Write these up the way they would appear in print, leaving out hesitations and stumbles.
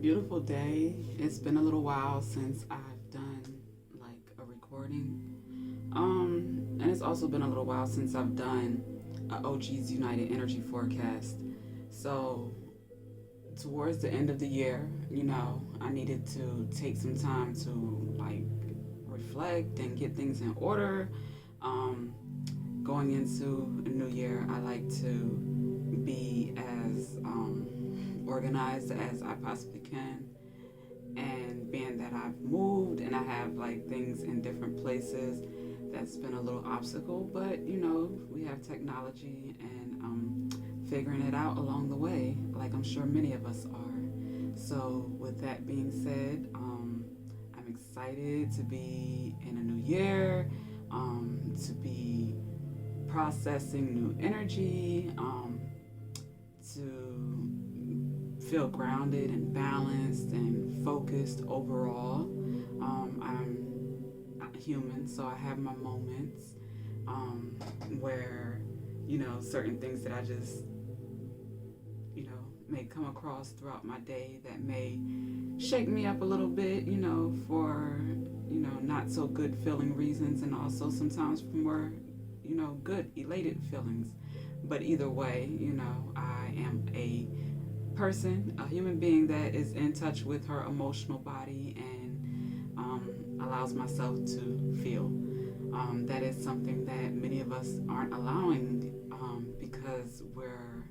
Beautiful day. It's been a little while since I've done like a recording. And it's also been a little while since I've done a OG's United Energy forecast. So towards the end of the year, I needed to take some time to like reflect and get things in order. Um, Going into a new year, I like to be as organized as I possibly can. And being that I've moved and I have like things in different places, that's been a little obstacle. But we have technology and figuring it out along the way, like I'm sure many of us are. So, with that being said, I'm excited to be in a new year, to be processing new energy, to feel grounded and balanced and focused overall. I'm human, so I have my moments where, certain things that I just, may come across throughout my day that may shake me up a little bit, for, not so good feeling reasons, and also sometimes for more, good, elated feelings. But either way, I am a person, a human being that is in touch with her emotional body and allows myself to feel. That is something that many of us aren't allowing because we're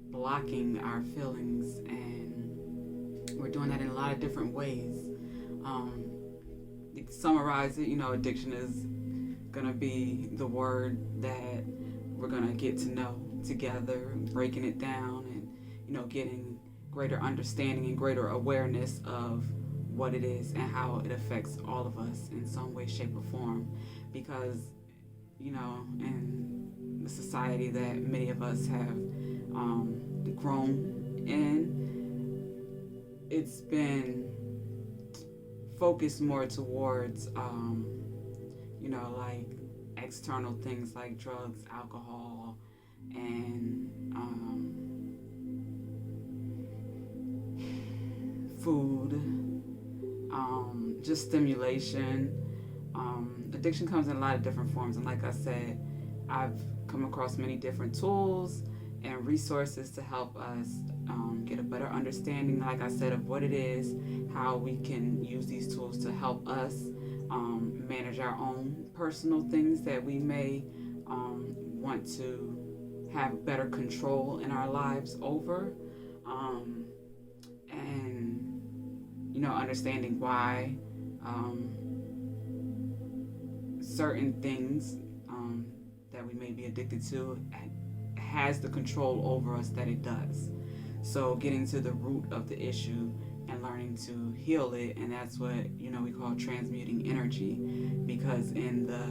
blocking our feelings, and we're doing that in a lot of different ways. Um, to summarize it, addiction is going to be the word that we're going to get to know together, breaking it down and, getting greater understanding and greater awareness of what it is and how it affects all of us in some way, shape, or form. Because, in the society that many of us have grown in, it's been focused more towards, like external things like drugs, alcohol, and food, just stimulation. Addiction comes in a lot of different forms, and like I said, I've come across many different tools and resources to help us get a better understanding, like I said, of what it is, how we can use these tools to help us manage our own personal things that we may want to have better control in our lives over. And understanding why certain things that we may be addicted to has the control over us that it does. So getting to the root of the issue and learning to heal it, and that's what we call transmuting energy. Because in the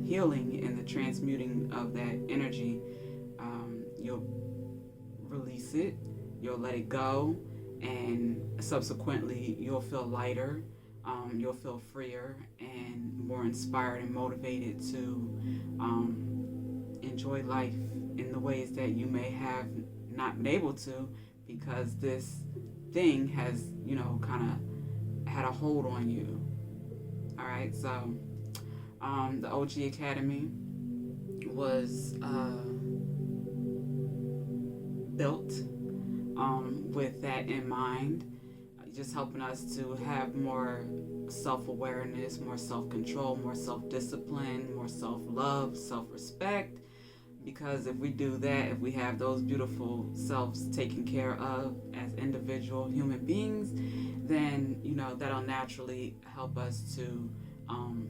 healing and the transmuting of that energy, you'll release it, you'll let it go, and subsequently you'll feel lighter, you'll feel freer and more inspired and motivated to enjoy life in the ways that you may have not been able to, because this thing has, kind of had a hold on you. All right, so the OG Academy was built with that in mind, just helping us to have more self-awareness, more self-control, more self-discipline, more self-love, self-respect. Because if we do that, if we have those beautiful selves taken care of as individual human beings, then that'll naturally help us to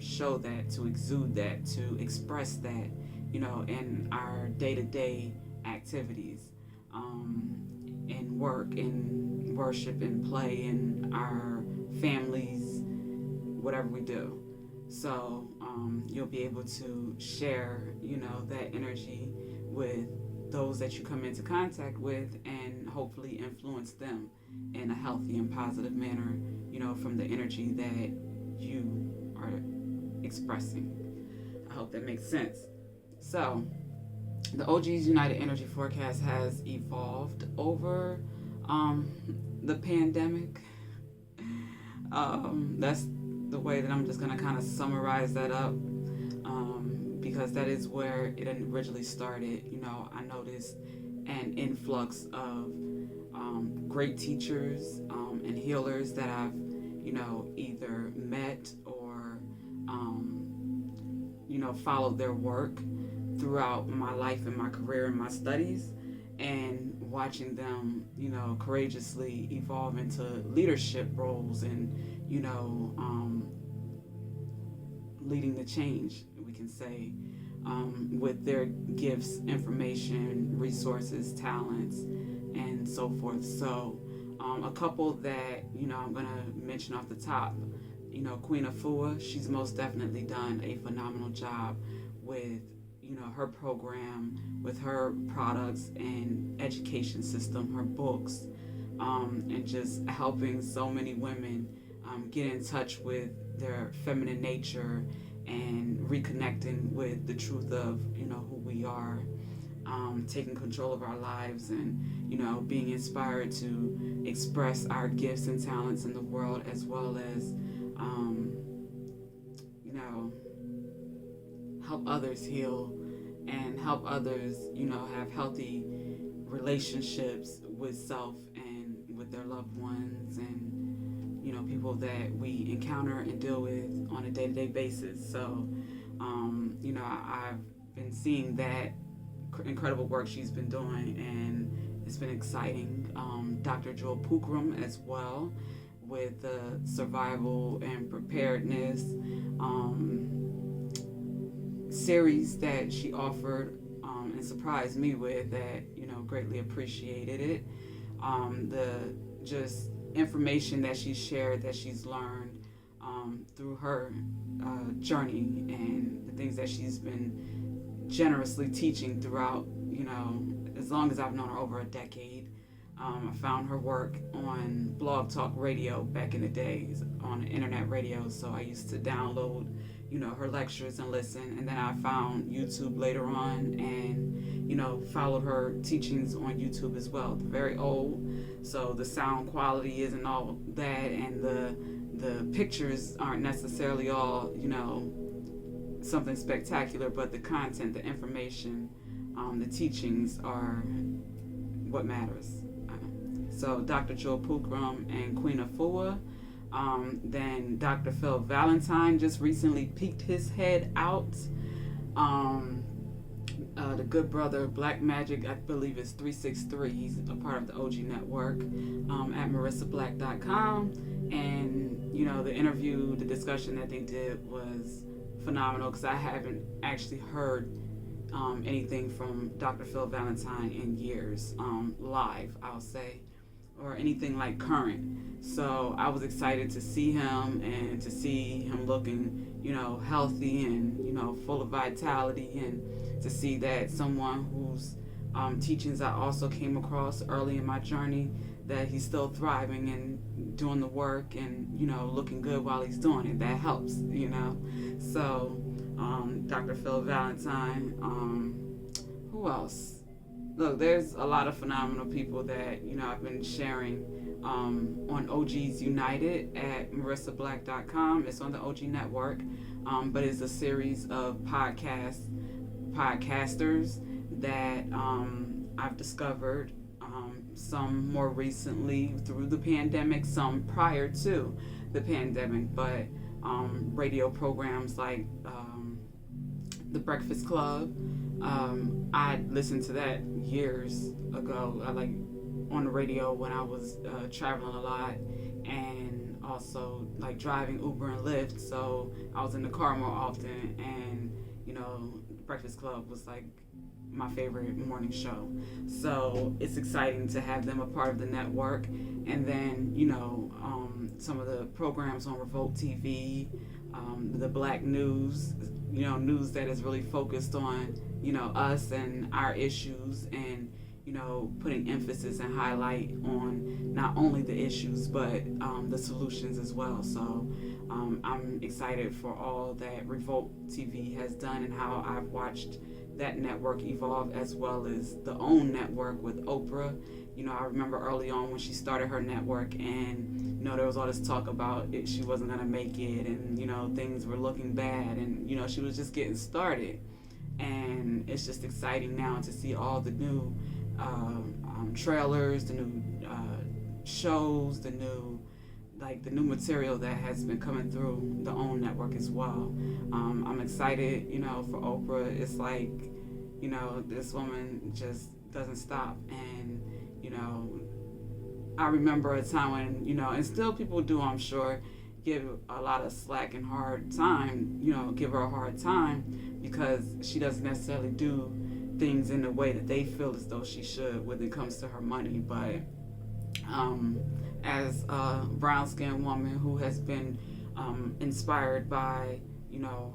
show that, to exude that, to express that, in our day-to-day activities, in work, in worship, in play, in our families, whatever we do. So you'll be able to share, that energy with those that you come into contact with, and hopefully influence them in a healthy and positive manner, from the energy that you are expressing. I hope that makes sense. So the OG's United Energy Forecast has evolved over the pandemic. That's the way that I'm just going to kind of summarize that up, because that is where it originally started. I noticed an influx of great teachers and healers that I've, either met or, followed their work throughout my life and my career and my studies, and watching them, courageously evolve into leadership roles and, leading the change, we can say, with their gifts, information, resources, talents, and so forth. So, a couple that, I'm going to mention off the top, Queen Afua, she's most definitely done a phenomenal job with, her program, with her products and education system, her books, and just helping so many women get in touch with their feminine nature and reconnecting with the truth of, who we are, taking control of our lives, and, being inspired to express our gifts and talents in the world, as well as, help others heal and help others, have healthy relationships with self and with their loved ones, and, people that we encounter and deal with on a day-to-day basis. So, I've been seeing that incredible work she's been doing, and it's been exciting. Dr. Joel Pookrum as well, with the survival and preparedness series that she offered, and surprised me with, that greatly appreciated it. The just information that she shared, that she's learned through her journey, and the things that she's been generously teaching throughout, as long as I've known her, over a decade. I found her work on Blog Talk Radio back in the days, on internet radio, so I used to download, her lectures and listen, and then I found YouTube later on, and, followed her teachings on YouTube as well. They're very old, so the sound quality isn't all that, and the pictures aren't necessarily all, something spectacular, but the content, the information, the teachings are what matters. So Dr. Joel Pookrum and Queen Afua. Then Dr. Phil Valentine just recently peeked his head out. The good brother Black Magic, I believe it's 363. He's a part of the OG network, at marissablack.com. And, the interview, the discussion that they did was phenomenal, because I haven't actually heard anything from Dr. Phil Valentine in years, live, I'll say, or anything like current. So I was excited to see him, and to see him looking, healthy and, full of vitality, and to see that someone whose teachings I also came across early in my journey, that he's still thriving and doing the work and, looking good while he's doing it. That helps, So, Dr. Phil Valentine, who else? Look, there's a lot of phenomenal people that, I've been sharing on OGs United at marissablack.com. It's on the OG network, but it's a series of podcasters that I've discovered, some more recently through the pandemic, some prior to the pandemic, but radio programs like The Breakfast Club. I listened to that years ago, on the radio when I was traveling a lot, and also like driving Uber and Lyft, so I was in the car more often, and Breakfast Club was like my favorite morning show. So it's exciting to have them a part of the network. And then, some of the programs on Revolt TV, the Black news, news that is really focused on, us and our issues, and, putting emphasis and highlight on not only the issues, but the solutions as well. So I'm excited for all that Revolt TV has done, and how I've watched that network evolve, as well as the OWN network with Oprah I remember early on when she started her network, and there was all this talk about it, she wasn't gonna make it, and things were looking bad, and she was just getting started. And it's just exciting now to see all the new trailers, the new shows, the new material that has been coming through the OWN network as well. I'm excited, for Oprah. It's like, this woman just doesn't stop. And, I remember a time when, and still people do, I'm sure, give a lot of slack and hard time, give her a hard time because she doesn't necessarily do things in the way that they feel as though she should when it comes to her money. But as a brown-skinned woman who has been inspired by,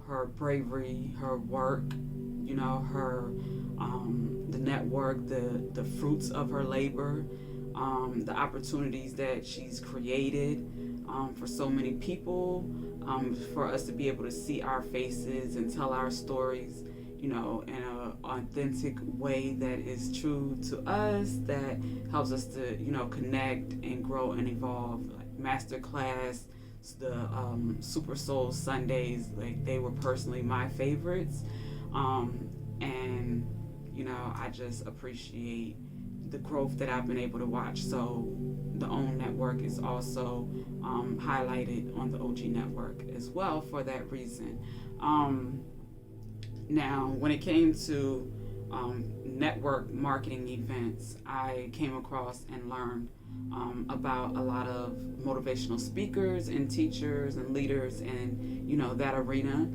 her bravery, her work, her the network, the fruits of her labor, the opportunities that she's created for so many people, for us to be able to see our faces and tell our stories, in an authentic way that is true to us, that helps us to, connect and grow and evolve. Like Masterclass, the Super Soul Sundays, like they were personally my favorites. And, I just appreciate the growth that I've been able to watch. So the OWN network is also highlighted on the OG network as well for that reason. Now, when it came to network marketing events, I came across and learned about a lot of motivational speakers and teachers and leaders in, that arena.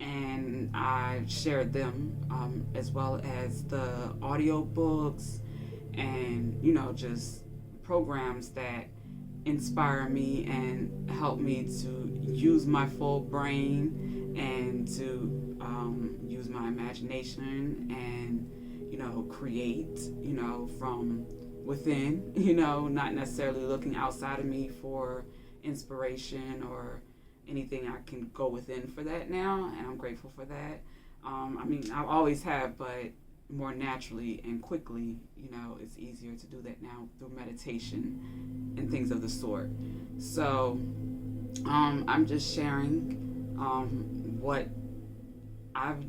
And I shared them as well as the audio books and, just programs that inspire me and help me to use my full brain and to use my imagination and, create, from within, not necessarily looking outside of me for inspiration or anything. I can go within for that now, and I'm grateful for that. I always have, but more naturally and quickly, it's easier to do that now through meditation and things of the sort. So I'm just sharing what I've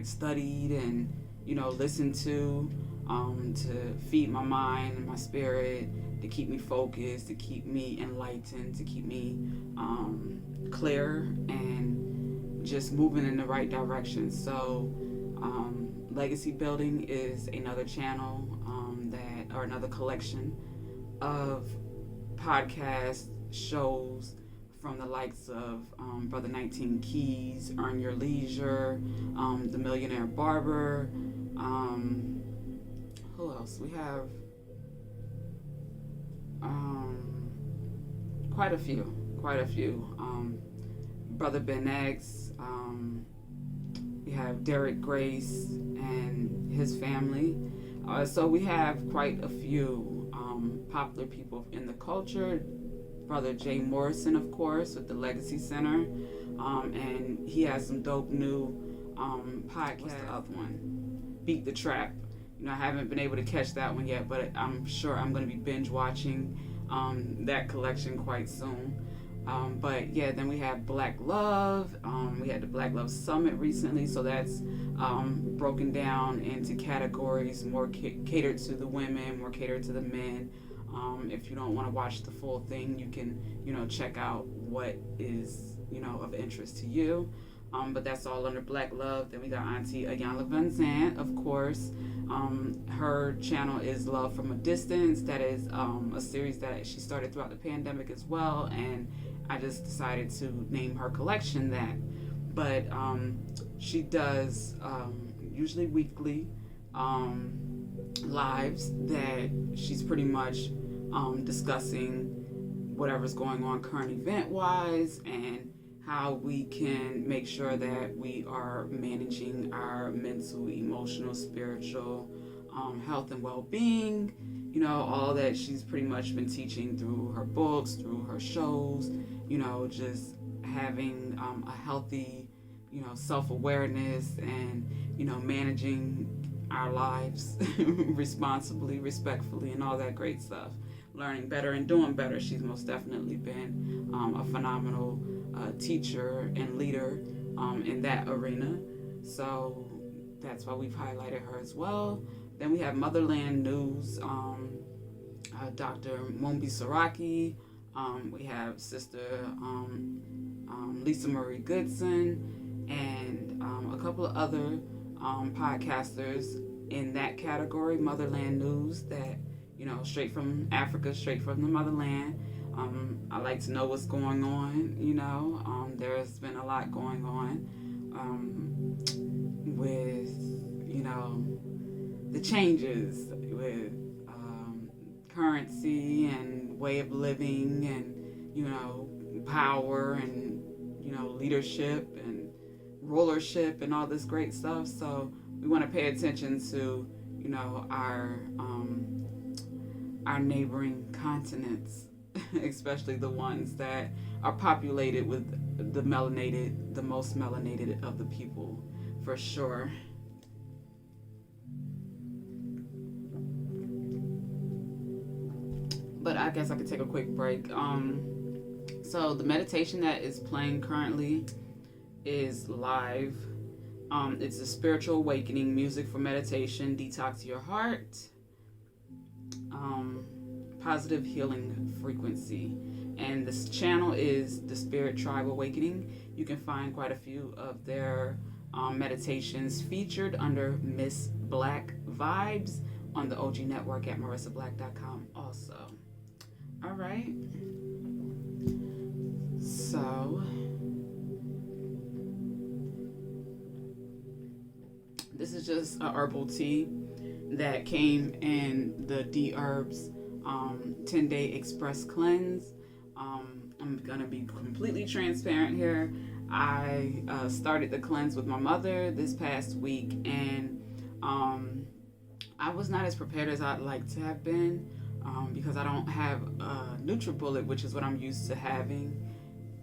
studied and listened to feed my mind and my spirit, to keep me focused, to keep me enlightened, to keep me clear and just moving in the right direction. So Legacy Building is another channel or another collection of podcast shows from the likes of Brother 19 Keys, Earn Your Leisure, The Millionaire Barber. Who else? We have quite a few. Brother Ben X. We have Derek Grace and his family. So we have quite a few popular people in the culture. Brother Jay Morrison, of course, with the Legacy Center. And he has some dope new podcasts. What's the other one? Beat the Trap. I haven't been able to catch that one yet, but I'm sure I'm going to be binge watching that collection quite soon. But yeah, then we have Black Love. We had the Black Love Summit recently, so that's broken down into categories, more catered to the women, more catered to the men. If you don't want to watch the full thing, you can, check out what is, of interest to you. But that's all under Black Love. Then we got Auntie Ayanla Van Zandt, of course. Her channel is Love from a Distance. That is a series that she started throughout the pandemic as well, and I just decided to name her collection that. But she does usually weekly lives that she's pretty much discussing whatever's going on current event-wise and how we can make sure that we are managing our mental, emotional, spiritual health and well-being. All that she's pretty much been teaching through her books, through her shows, just having a healthy, self-awareness and, managing our lives responsibly, respectfully, and all that great stuff. Learning better and doing better. She's most definitely been a phenomenal teacher and leader in that arena. So that's why we've highlighted her as well. Then we have Motherland News, Dr. Mombi Saraki. We have Sister Lisa Marie Goodson, and a couple of other podcasters in that category, Motherland News, that, straight from Africa, straight from the motherland. I like to know what's going on. There's been a lot going on with, the changes with currency and way of living and, power and, leadership and rulership and all this great stuff. So we want to pay attention to, our neighboring continents, especially the ones that are populated with the most melanated of the people, for sure. But I guess I could take a quick break. So the meditation that is playing currently is live. It's a spiritual awakening music for meditation, detox your heart, positive healing frequency. And this channel is the Spirit Tribe Awakening. You can find quite a few of their meditations featured under Miss Black Vibes on the OG network at marissablack.com also. All right. So this is just a herbal tea that came in the D Herbs 10-day express cleanse. I'm gonna be completely transparent here. I started the cleanse with my mother this past week, and I was not as prepared as I'd like to have been, because I don't have a NutriBullet, which is what I'm used to having,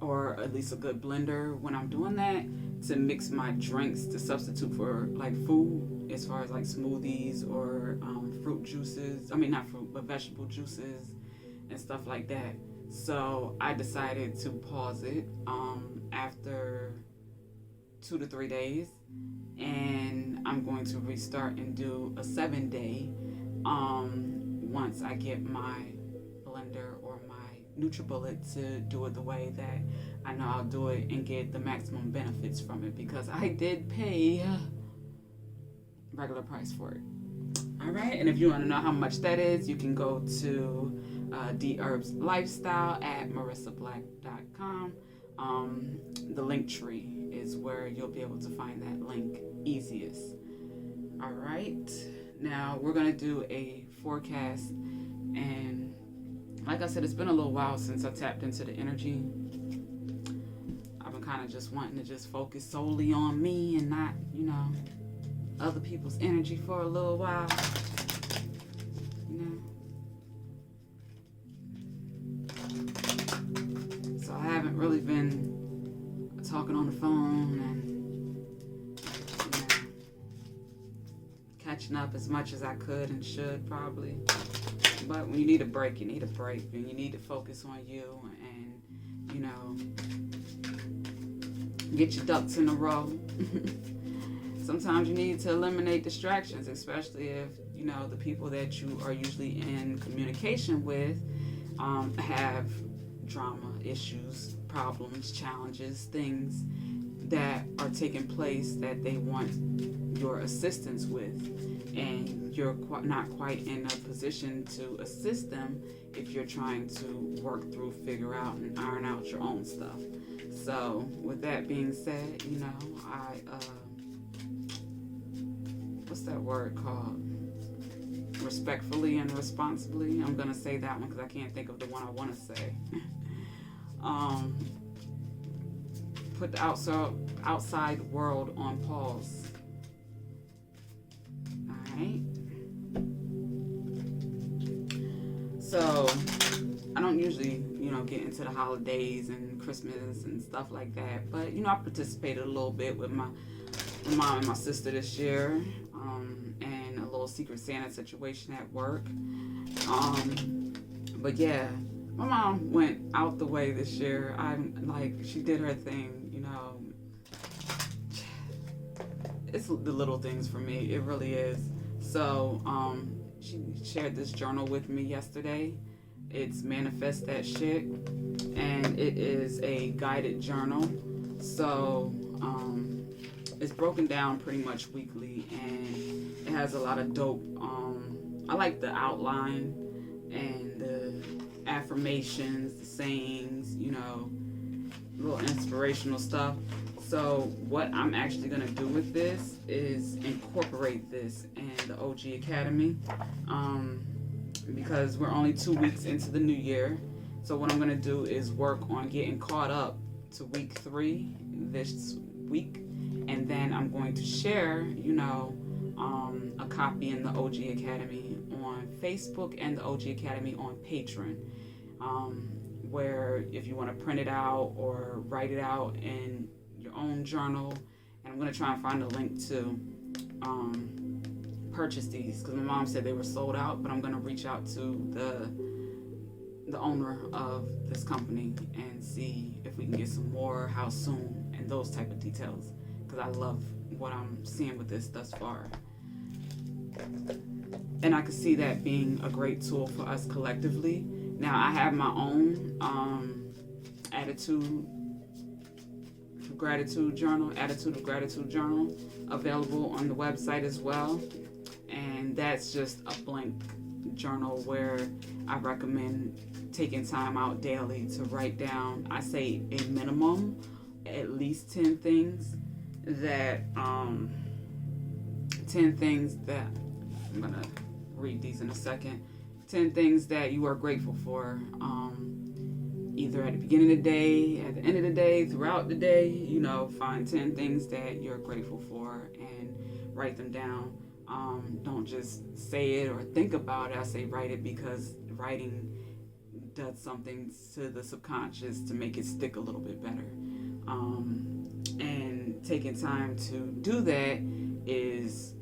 or at least a good blender when I'm doing that to mix my drinks to substitute for like food, as far as like smoothies or fruit juices. I mean, not fruit, but vegetable juices and stuff like that. So I decided to pause it after 2 to 3 days, and I'm going to restart and do a 7-day once I get my blender or my NutriBullet to do it the way that I know I'll do it and get the maximum benefits from it, because I did pay regular price for it. All right, and if you want to know how much that is, you can go to D Herbs Lifestyle at marissablack.com. The link tree is where you'll be able to find that link easiest. All right, now we're gonna do a forecast, and like I said, it's been a little while since I tapped into the energy. I've been kind of just wanting to just focus solely on me and not, other people's energy for a little while. So I haven't really been talking on the phone and catching up as much as I could and should probably. But when you need a break, you need a break, and you need to focus on you and, get your ducks in a row. Sometimes you need to eliminate distractions, especially if, the people that you are usually in communication with have drama, issues, problems, challenges, things that are taking place that they want your assistance with, and you're not quite in a position to assist them if you're trying to work through, figure out, and iron out your own stuff. So with that being said, I what's that word called? Respectfully and responsibly. I'm gonna say that one because I can't think of the one I want to say. Put the outside world on pause. Alright. So I don't usually, get into the holidays and Christmas and stuff like that. But, I participated a little bit with my mom and my sister this year. And little Secret Santa situation at work. But yeah, my mom went out the way this year. She did her thing, It's the little things for me. It really is. So, she shared this journal with me yesterday. It's Manifest That Shit, and it is a guided journal. So, it's broken down pretty much weekly, and it has a lot of dope. I like the outline and the affirmations, the sayings, little inspirational stuff. So what I'm actually going to do with this is incorporate this in the OG Academy, because we're only 2 weeks into the new year. So what I'm going to do is work on getting caught up to week 3 this week, and then I'm going to share, a copy in the OG Academy on Facebook and the OG Academy on Patreon, where if you want to print it out or write it out in your own journal, and I'm going to try and find a link to purchase these, because my mom said they were sold out, but I'm going to reach out to the owner of this company and see if we can get some more, how soon, and those type of details, because I love what I'm seeing with this thus far. And I could see that being a great tool for us collectively. Now, I have my own attitude of gratitude journal available on the website as well. And that's just a blank journal where I recommend taking time out daily to write down, I say a minimum, at least 10 things that, I'm going to read these in a second. 10 things that you are grateful for, either at the beginning of the day, at the end of the day, throughout the day. Find 10 things that you're grateful for and write them down. Don't just say it or think about it. I say write it because writing does something to the subconscious to make it stick a little bit better. And taking time to do that is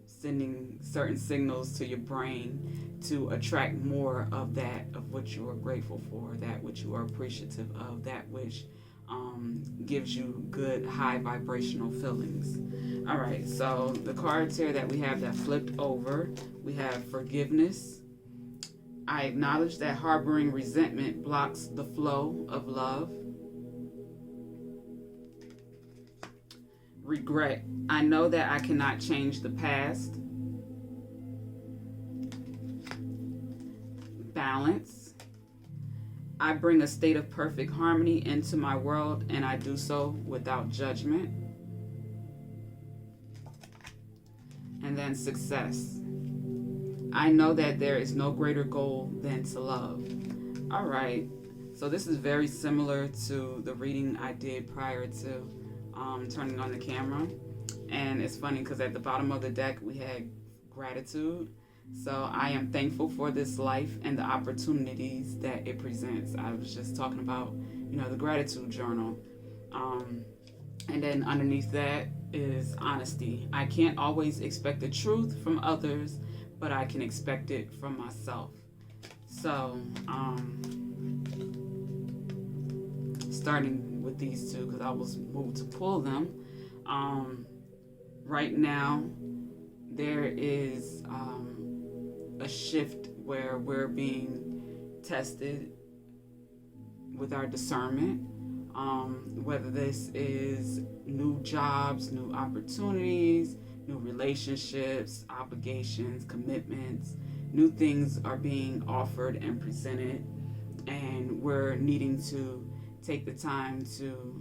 sending certain signals to your brain to attract more of that, of what you are grateful for, that which you are appreciative of, that which gives you good high vibrational feelings. All right, so the cards here that we have that flipped over, we have forgiveness. I acknowledge that harboring resentment blocks the flow of love. Regret. I know that I cannot change the past. Balance. I bring a state of perfect harmony into my world, and I do so without judgment. And then success. I know that there is no greater goal than to love. All right. So this is very similar to the reading I did prior to turning on the camera. And it's funny because at the bottom of the deck we had gratitude. So I am thankful for this life and the opportunities that it presents. I was just talking about, the gratitude journal. And then underneath that is honesty. I can't always expect the truth from others, but I can expect it from myself. So, starting with these two, because I was moved to pull them. Right now, there is a shift where we're being tested with our discernment, whether this is new jobs, new opportunities, new relationships, obligations, commitments. New things are being offered and presented, and we're needing to take the time to,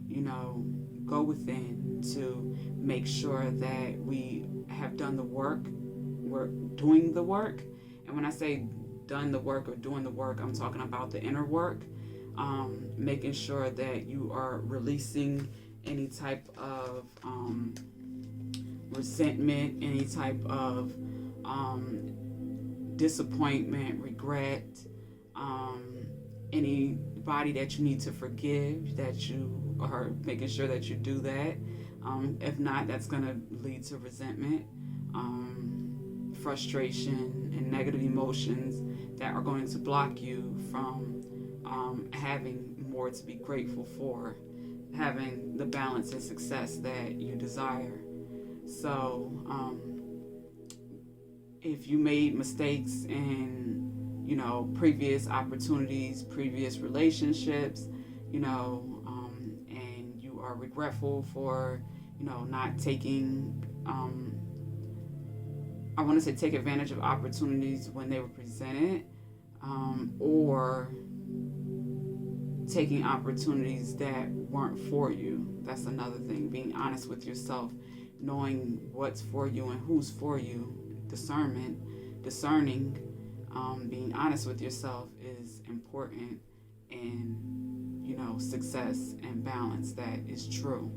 go within to make sure that we have done the work. We're doing the work. And when I say done the work or doing the work, I'm talking about the inner work, making sure that you are releasing any type of resentment, any type of disappointment, regret, anybody that you need to forgive, that you are making sure that you do that. If not, that's going to lead to resentment, frustration and negative emotions that are going to block you from having more to be grateful for, having the balance and success that you desire. So if you made mistakes in, previous opportunities, previous relationships, and you are regretful for, not taking, I want to say take advantage of opportunities when they were presented, or taking opportunities that weren't for you. That's another thing. Being honest with yourself, knowing what's for you and who's for you, discerning, being honest with yourself is important in, success and balance that is true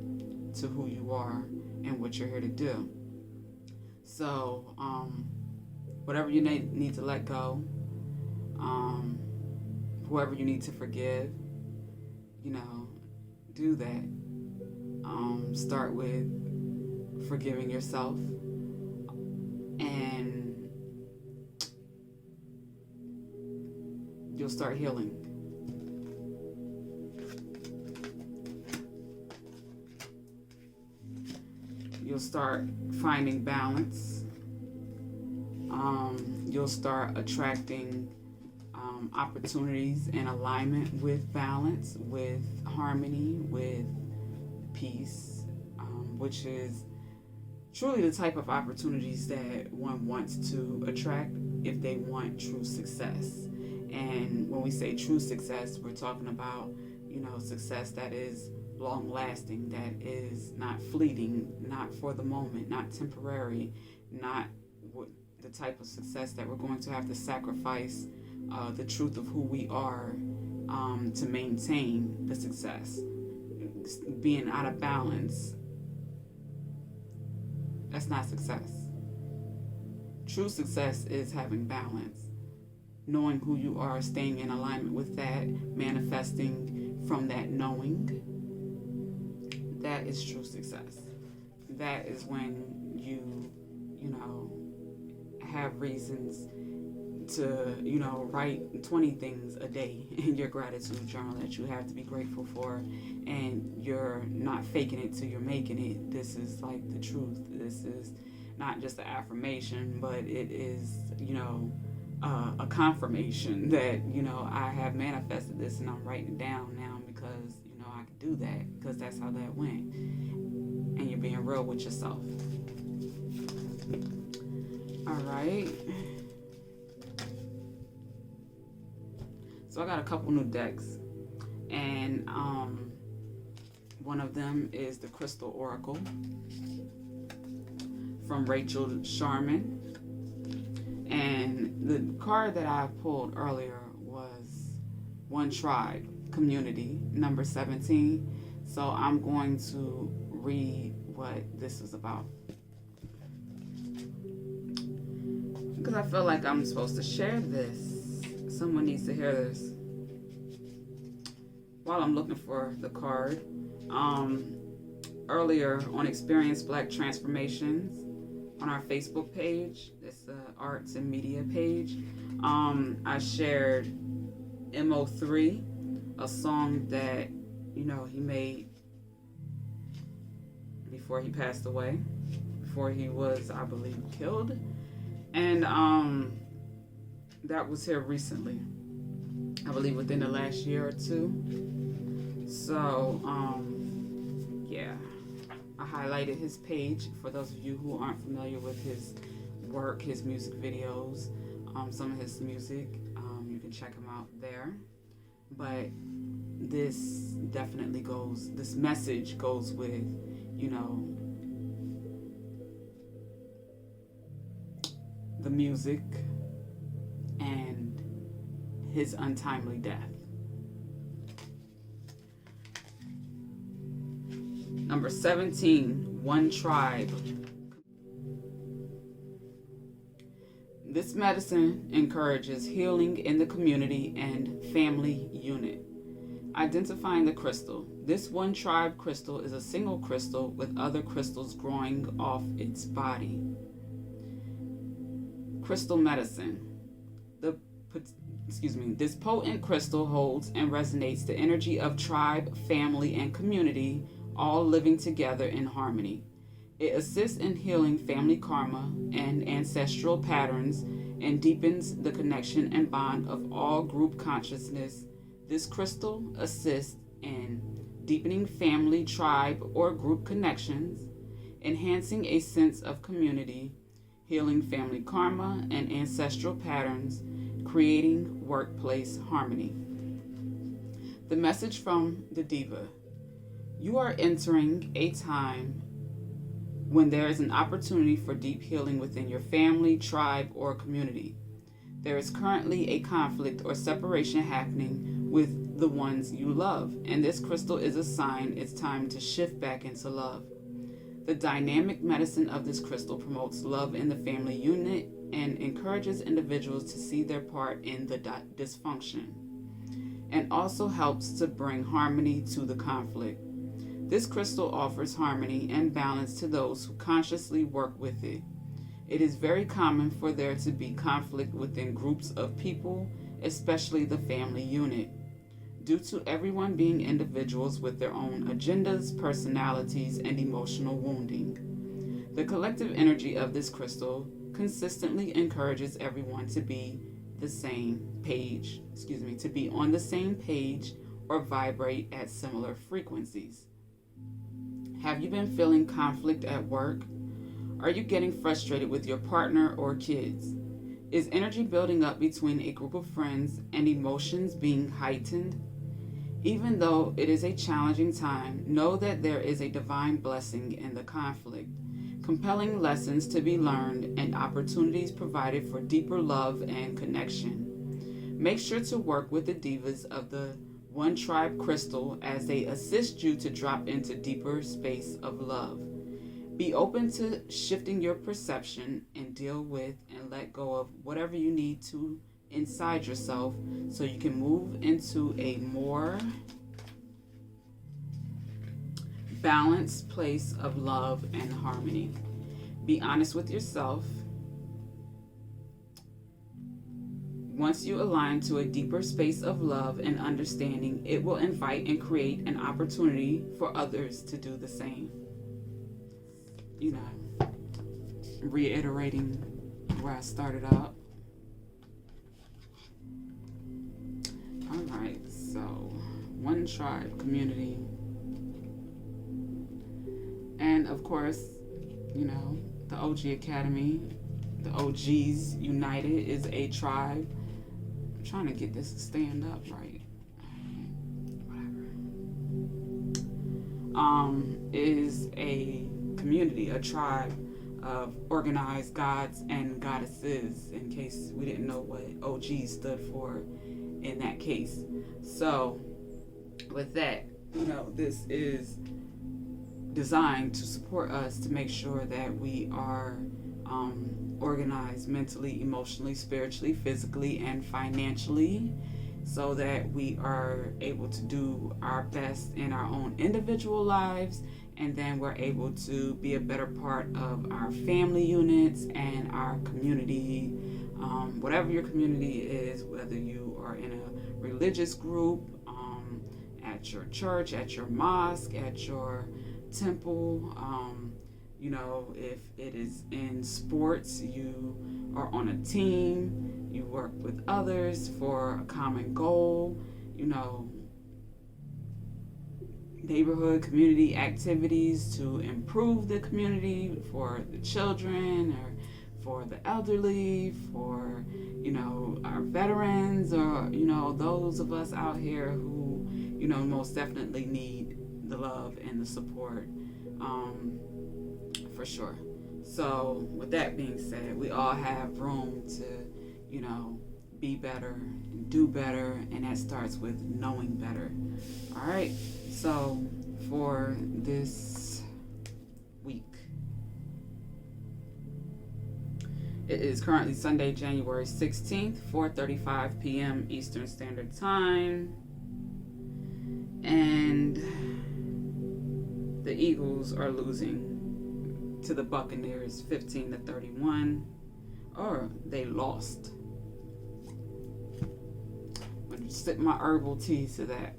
to who you are and what you're here to do. So, whatever you need to let go, whoever you need to forgive, do that. Start with forgiving yourself, and you'll start healing. You'll start finding balance. You'll start attracting opportunities in alignment with balance, with harmony, with peace, which is truly the type of opportunities that one wants to attract if they want true success. And when we say true success, we're talking about, success that is long lasting, that is not fleeting, not for the moment, not temporary, not the type of success that we're going to have to sacrifice the truth of who we are to maintain the success. Being out of balance, that's not success. True success is having balance, knowing who you are, staying in alignment with that, manifesting from that knowing. That is true success. That is when you have reasons to, write 20 things a day in your gratitude journal that you have to be grateful for, and you're not faking it till you're making it. This is like the truth. This is not just an affirmation, but it is, a confirmation that, I have manifested this, and I'm writing it down now because, I could do that because that's how that went. And you're being real with yourself. All right. So I got a couple new decks, and one of them is the Crystal Oracle from Rachel Sharman. And the card that I pulled earlier was One Tribe, Community, number 17. So I'm going to read what this is about, because I feel like I'm supposed to share this. Someone needs to hear this. While I'm looking for the card, earlier on Experience Black Transformations on our Facebook page, it's the arts and media page, I shared MO3, a song that he made before he passed away, before he was, I believe, killed. And that was here recently, I believe within the last year or two. So yeah, I highlighted his page for those of you who aren't familiar with his work, his music videos, some of his music. You can check him out there. But this definitely goes, this message goes with, the music and his untimely death. Number 17, One Tribe. This medicine encourages healing in the community and family unit. Identifying the crystal. This One Tribe crystal is a single crystal with other crystals growing off its body. Crystal medicine. This potent crystal holds and resonates the energy of tribe, family, and community, all living together in harmony. It assists in healing family karma and ancestral patterns and deepens the connection and bond of all group consciousness. This crystal assists in deepening family, tribe, or group connections, enhancing a sense of community, healing family karma and ancestral patterns, creating workplace harmony. The message from the Diva. You are entering a time when there is an opportunity for deep healing within your family, tribe, or community. There is currently a conflict or separation happening with the ones you love, and this crystal is a sign it's time to shift back into love. The dynamic medicine of this crystal promotes love in the family unit and encourages individuals to see their part in the dysfunction, and also helps to bring harmony to the conflict. This crystal offers harmony and balance to those who consciously work with it. It is very common for there to be conflict within groups of people, especially the family unit, due to everyone being individuals with their own agendas, personalities, and emotional wounding. The collective energy of this crystal consistently encourages everyone to be on the same page or vibrate at similar frequencies. Have you been feeling conflict at work? Are you getting frustrated with your partner or kids? Is energy building up between a group of friends and emotions being heightened? Even though it is a challenging time, know that there is a divine blessing in the conflict, compelling lessons to be learned and opportunities provided for deeper love and connection. Make sure to work with the divas of the One Tribe Crystal as they assist you to drop into deeper space of love. Be open to shifting your perception and deal with and let go of whatever you need to inside yourself so you can move into a more balanced place of love and harmony. Be honest with yourself. Once you align to a deeper space of love and understanding, it will invite and create an opportunity for others to do the same. Reiterating where I started out. All right, so One Tribe community. And of course, the OG Academy, the OGs United is a tribe. I'm trying to get this to stand up right. Whatever. Is a community, a tribe of organized gods and goddesses, in case we didn't know what OG stood for in that case. So with that, this is designed to support us to make sure that we are organized mentally, emotionally, spiritually, physically, and financially, so that we are able to do our best in our own individual lives, and then we're able to be a better part of our family units and our community, whatever your community is, whether you are in a religious group, at your church, at your mosque, at your temple, if it is in sports, you are on a team, you work with others for a common goal, neighborhood community activities to improve the community for the children or for the elderly, for our veterans, or those of us out here who most definitely need the love and the support, for sure. So with that being said, we all have room to be better and do better, and that starts with knowing better. All right, so for this week, it is currently Sunday, January 16th, 4:35 p.m. Eastern Standard Time, and the Eagles are losing to the Buccaneers 15-31. or they lost. I'm going to sip my herbal tea to that.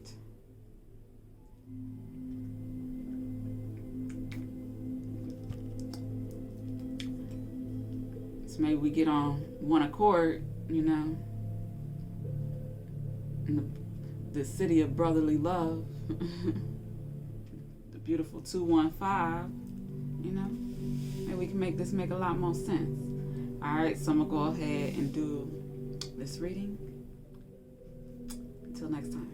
So maybe we get on one accord, you know, in the city of brotherly love. The beautiful 215, you know. Maybe we can make this make a lot more sense. Alright, so I'm going to go ahead and do this reading. Until next time.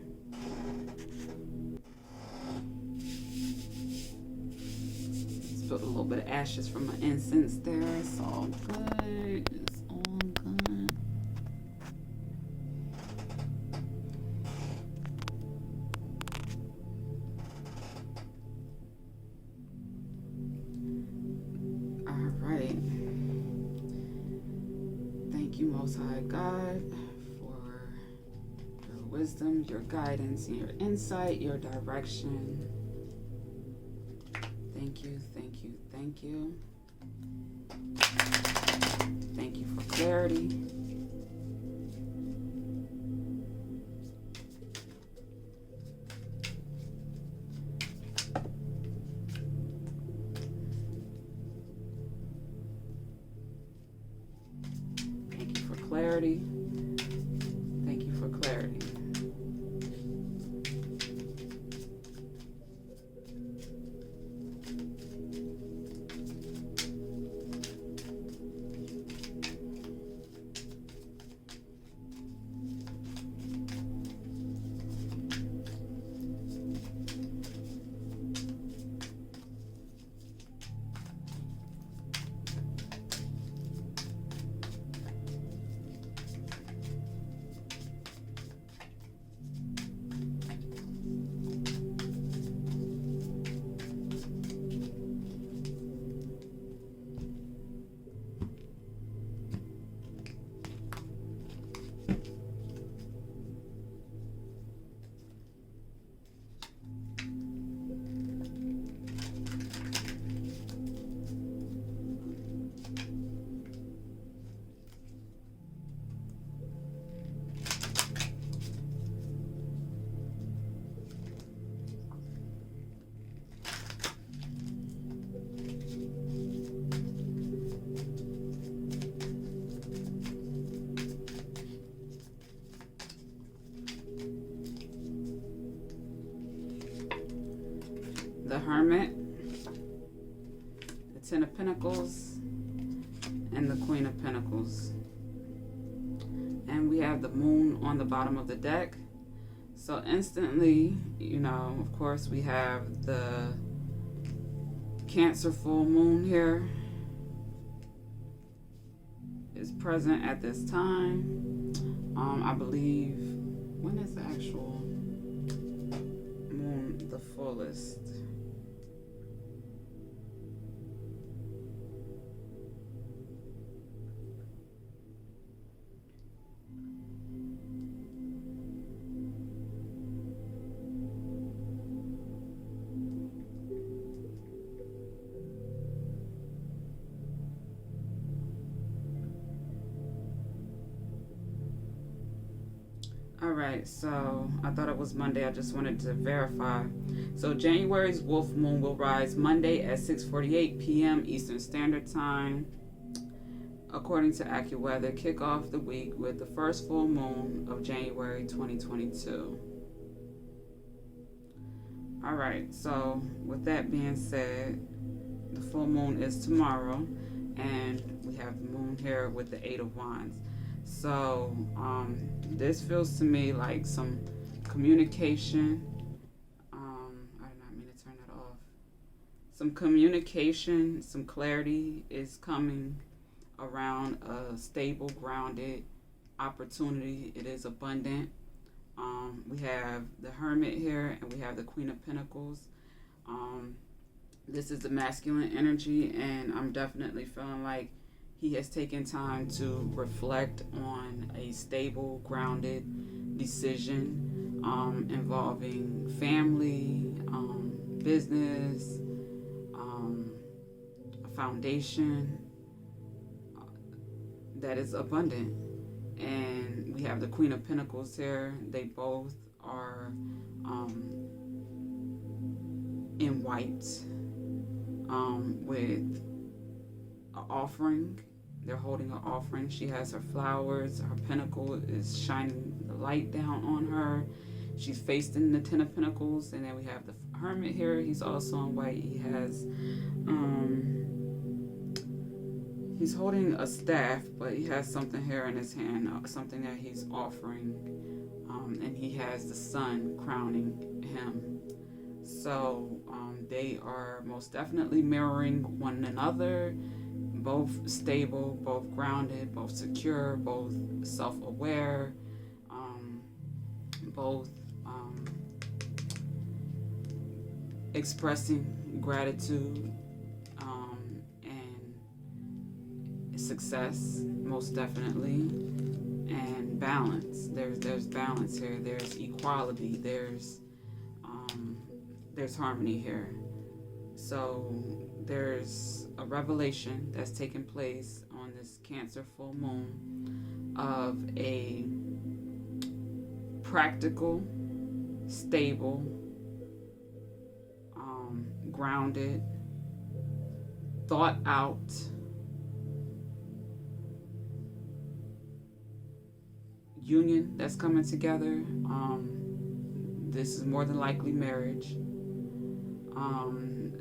Spilled a little bit of ashes from my incense there. It's all good. It's all good. Alright. Thank you, Most High God, for your wisdom, your guidance, and your insight, your direction. Thank you, thank you, thank you. Thank you for clarity. Thank you for clarity. Thank you for clarity. The Hermit, the Ten of Pentacles, and the Queen of Pentacles. And we have the Moon on the bottom of the deck. So instantly, you know, of course, we have the Cancer full moon here is present at this time. I believe, when is the actual moon the fullest? Alright, so I thought it was Monday. I just wanted to verify. So January's Wolf Moon will rise Monday at 6:48 p.m. Eastern Standard Time. According to AccuWeather, kick off the week with the first full moon of January 2022. Alright, so with that being said, the full moon is tomorrow, and we have the moon here with the Eight of Wands. So this feels to me like some communication. I did not mean to turn that off. Some communication, some clarity is coming around a stable, grounded opportunity. It is abundant. We have the Hermit here, and we have the Queen of Pentacles. This is the masculine energy, and I'm definitely feeling like he has taken time to reflect on a stable, grounded decision involving family, business, a foundation. that is abundant. And we have the Queen of Pentacles here. They both are in white with an offering. They're holding an offering. She has her flowers. Her pentacle is shining the light down on her. She's facing the Ten of Pentacles. And then we have the Hermit here. He's also in white. He has he's holding a staff, but he has something here in his hand, something that he's offering, and he has the sun crowning him. So they are most definitely mirroring one another, both stable, both grounded, both secure, both self-aware, both expressing gratitude and success, most definitely, and balance. There's balance here. There's equality. There's harmony here. So there's a revelation that's taking place on this Cancer full moon of a practical, stable, grounded, thought out, union that's coming together. This is more than likely marriage.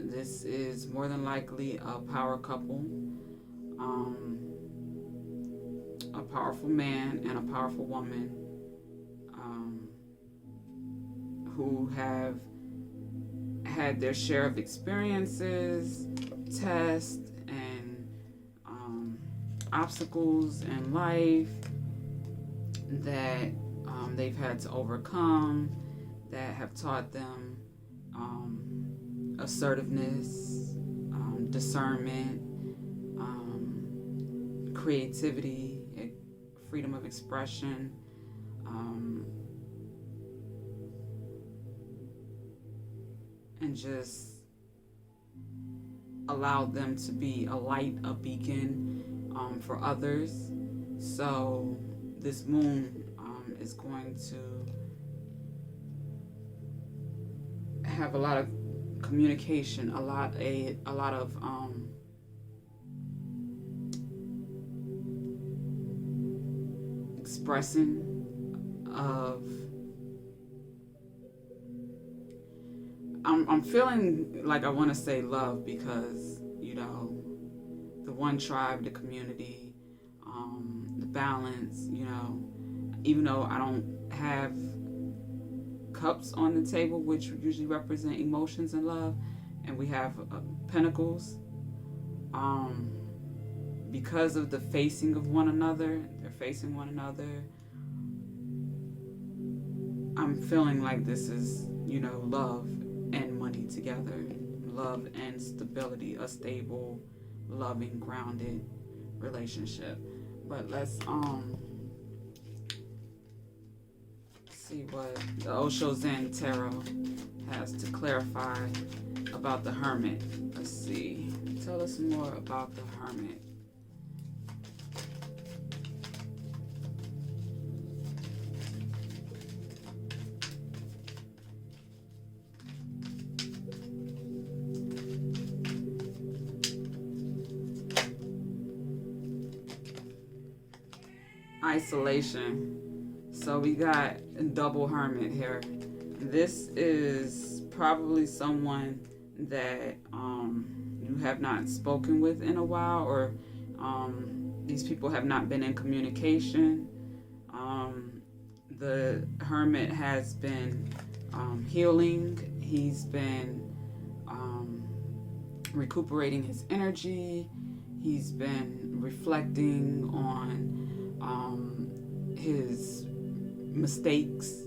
This is more than likely a power couple, a powerful man and a powerful woman who have had their share of experiences, tests, and obstacles in life that they've had to overcome, that have taught them assertiveness, discernment, creativity, freedom of expression, and just allowed them to be a light, a beacon for others. So this moon is going to have a lot of communication, a lot of expressing of I'm feeling like I want to say love, because the one tribe, the community, the balance, even though I don't have cups on the table, which usually represent emotions and love, and we have pentacles, because of the facing of one another, they're facing one another. I'm feeling like this is love and money together, love and stability, a stable, loving, grounded relationship. But let's see what the Osho Zen Tarot has to clarify about the Hermit. Let's see. Tell us more about the Hermit. Isolation. So we got a double Hermit here. This is probably someone that you have not spoken with in a while, or these people have not been in communication. The Hermit has been healing. He's been recuperating his energy. He's been reflecting on his mistakes,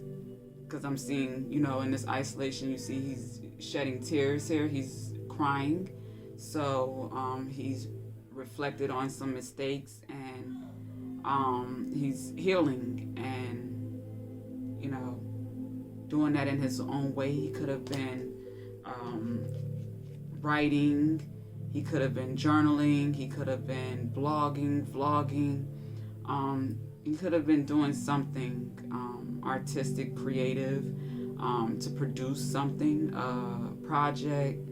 because I'm seeing, in this isolation, you see he's shedding tears here. He's crying. So he's reflected on some mistakes, and he's healing and, doing that in his own way. He could have been writing. He could have been journaling. He could have been blogging, vlogging. You could have been doing something artistic, creative, to produce something, a project,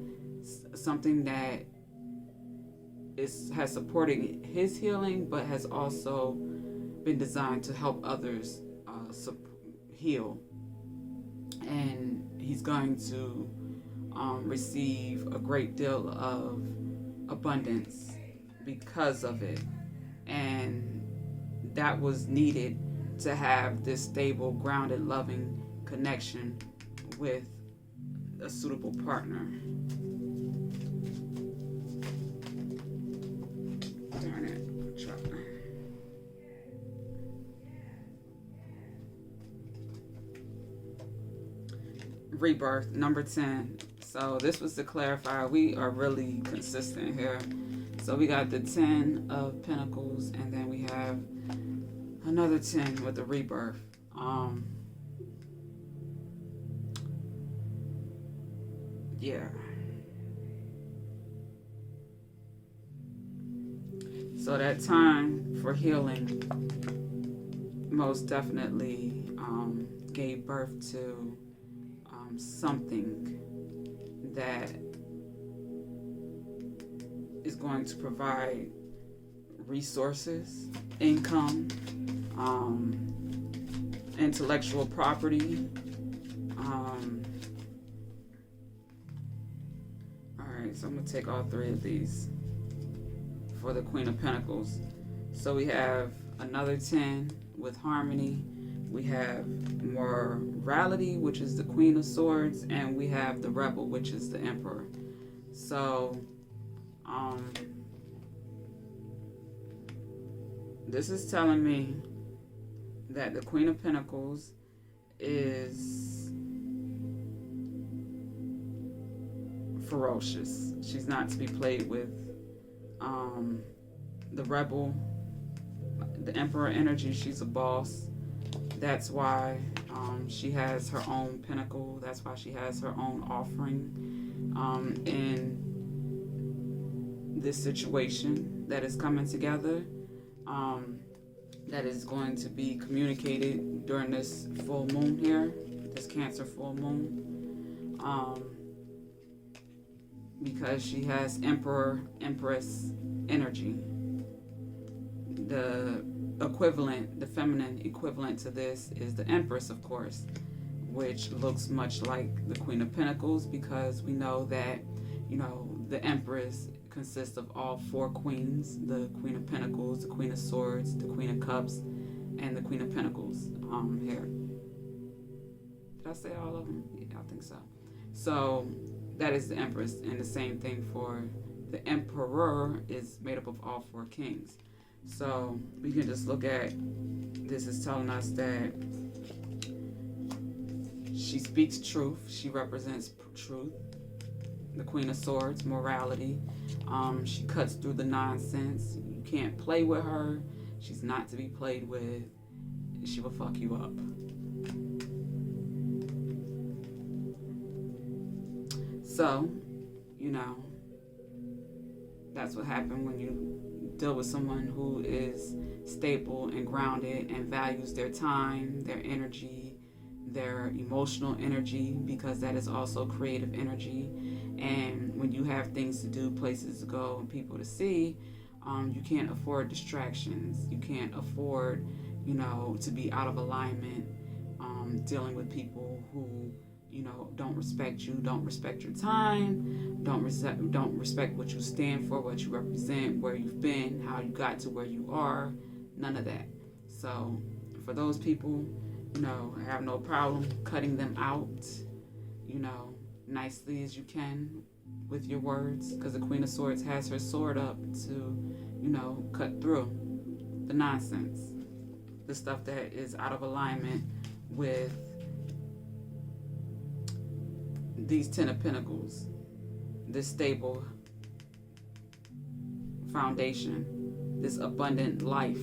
something that has supported his healing, but has also been designed to help others heal. And he's going to receive a great deal of abundance because of it. And that was needed to have this stable, grounded, loving connection with a suitable partner. Darn it. Rebirth, number 10. So this was to clarify, we are really consistent here. So we got the 10 of Pentacles, and then we have another 10 with the rebirth. Yeah. So that time for healing most definitely gave birth to something that is going to provide resources, income, intellectual property. Alright, so I'm going to take all three of these for the Queen of Pentacles. So we have another 10 with harmony. We have morality, which is the Queen of Swords, and we have the Rebel, which is the Emperor. So, this is telling me that the Queen of Pentacles is ferocious. She's not to be played with. The Rebel, the Emperor energy, she's a boss. That's why she has her own pinnacle. That's why she has her own offering in this situation that is coming together, that is going to be communicated during this full moon here, this Cancer full moon, because she has Emperor, Empress energy. The equivalent, the feminine equivalent to this is the Empress, of course, which looks much like the Queen of Pentacles, because we know that, the Empress consists of all four queens: the Queen of Pentacles, the Queen of Swords, the Queen of Cups, and the Queen of Pentacles. Here. Did I say all of them? Yeah, I think so. So that is the Empress, and the same thing for the Emperor is made up of all four kings. So we can just look at this as telling us that she speaks truth. She represents truth. The Queen of Swords, morality. She cuts through the nonsense. You can't play with her. She's not to be played with. She will fuck you up. So, that's what happened when you deal with someone who is stable and grounded and values their time, their energy, their emotional energy, because that is also creative energy. And when you have things to do, places to go, and people to see, you can't afford distractions. You can't afford, to be out of alignment, dealing with people who, don't respect you, don't respect your time, don't respect what you stand for, what you represent, where you've been, how you got to where you are, none of that. So for those people, I have no problem cutting them out, nicely as you can with your words, because the Queen of Swords has her sword up to, cut through the nonsense, the stuff that is out of alignment with these 10 of Pentacles, this stable foundation, this abundant life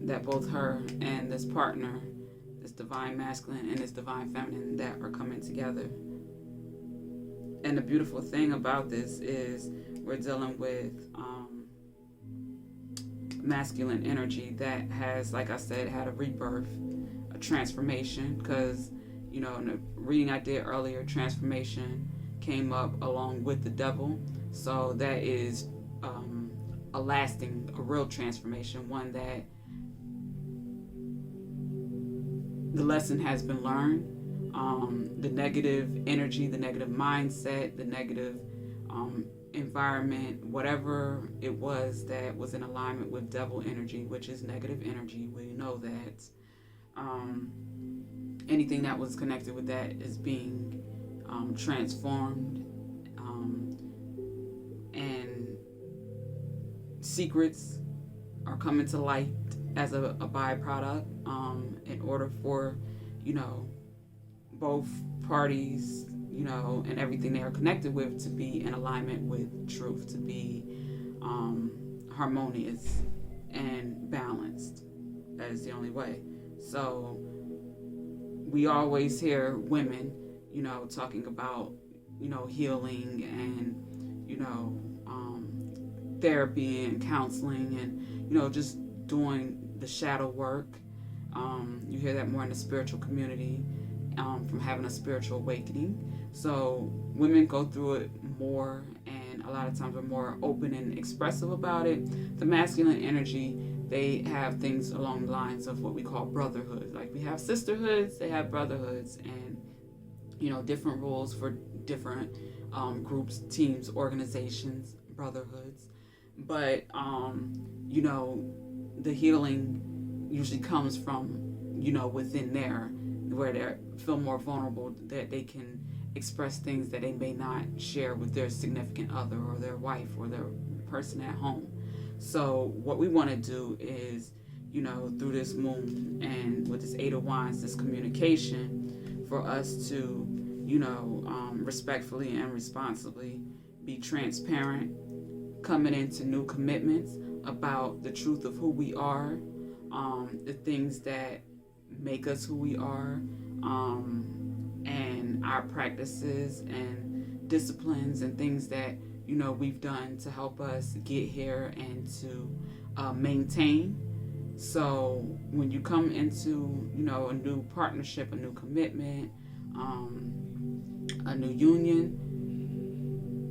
that both her and this partner, this divine masculine and this divine feminine, that are coming together. And the beautiful thing about this is we're dealing with masculine energy that has, like I said, had a rebirth, a transformation. Because, in the reading I did earlier, transformation came up along with the devil. So that is a lasting, a real transformation, one that the lesson has been learned. The negative energy, the negative mindset, the negative environment, whatever it was that was in alignment with devil energy, which is negative energy, we know that anything that was connected with that is being transformed, and secrets are coming to light as a byproduct, in order for both parties, and everything they are connected with to be in alignment with truth, to be harmonious and balanced. That is the only way. So we always hear women, talking about, healing and, therapy and counseling and, just doing the shadow work. You hear that more in the spiritual community, from having a spiritual awakening. So women go through it more, and a lot of times are more open and expressive about it. The masculine energy, they have things along the lines of what we call brotherhood. Like we have sisterhoods, they have brotherhoods, and different rules for different groups, teams, organizations, brotherhoods. But the healing usually comes from within there, where they feel more vulnerable, that they can express things that they may not share with their significant other or their wife or their person at home. So what we want to do is, through this moon and with this Eight of Wands, this communication, for us to, respectfully and responsibly be transparent, coming into new commitments about the truth of who we are, the things that make us who we are, and our practices and disciplines and things that we've done to help us get here and to maintain. So when you come into a new partnership, a new commitment, a new union,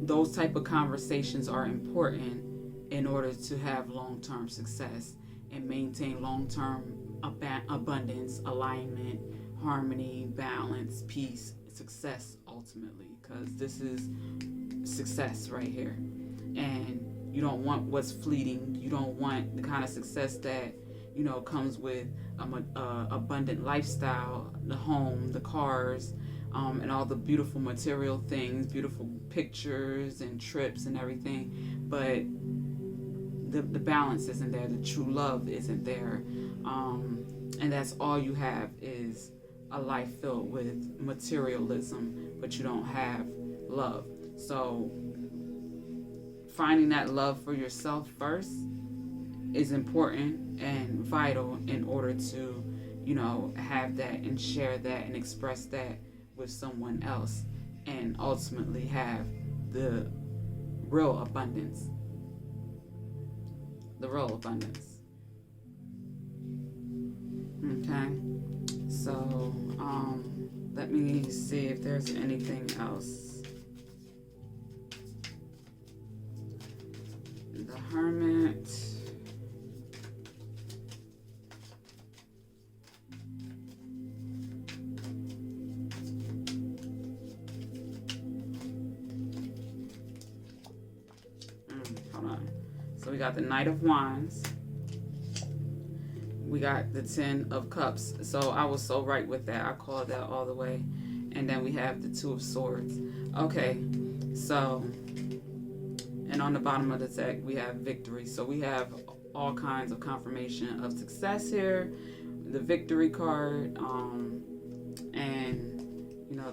those type of conversations are important in order to have long-term success and maintain long-term abundance, alignment, harmony, balance, peace, success ultimately, because this is success right here. And you don't want what's fleeting. You don't want the kind of success that comes with abundant lifestyle, the home, the cars, and all the beautiful material things, beautiful pictures and trips and everything, but the balance isn't there, the true love isn't there, and that's all you have is a life filled with materialism, but you don't have love. So finding that love for yourself first is important and vital in order to have that and share that and express that with someone else, and ultimately have the real abundance. Okay, so let me see if there's anything else. The Hermit. Hold on. So we got the Knight of Wands. We got the Ten of Cups. So I was so right with that. I called that all the way. And then we have the Two of Swords. Okay, so, and on the bottom of the deck, we have victory. So we have all kinds of confirmation of success here. The victory card, and,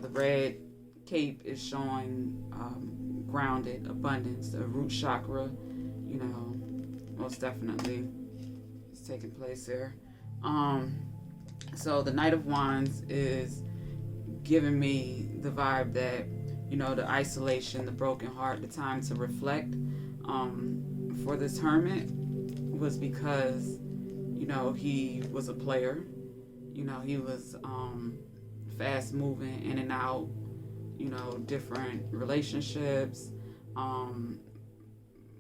the red cape is showing grounded abundance. The root chakra, most definitely is taking place here. So the Knight of Wands is giving me the vibe that, the isolation, the broken heart, the time to reflect. For this Hermit, was because, he was a player. He was fast moving in and out, different relationships,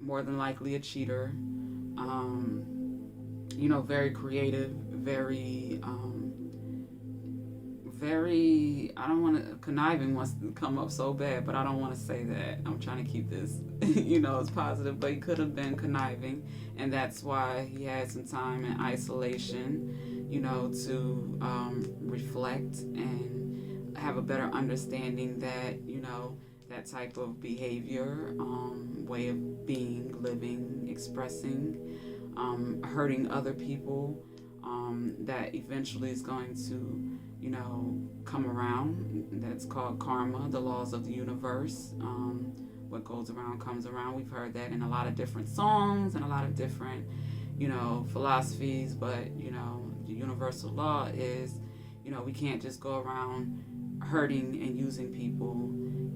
more than likely a cheater, very creative, very, I don't want to, conniving wants to come up so bad, but I don't want to say that. I'm trying to keep this, as positive, but he could have been conniving, and that's why he had some time in isolation, to reflect and have a better understanding that, that type of behavior, way of being, living, expressing, hurting other people, that eventually is going to, come around. That's called karma, the laws of the universe. What goes around comes around. We've heard that in a lot of different songs and a lot of different, philosophies, but, the universal law is, we can't just go around hurting and using people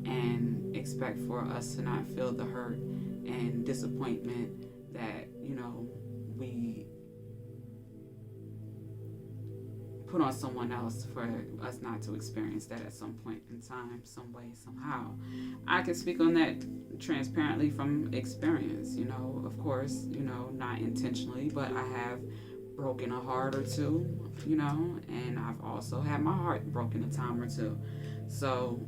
and expect for us to not feel the hurt and disappointment that, we put on someone else, for us not to experience that at some point in time, some way, somehow. I can speak on that transparently from experience, of course, not intentionally, but I have broken a heart or two, and I've also had my heart broken a time or two. So,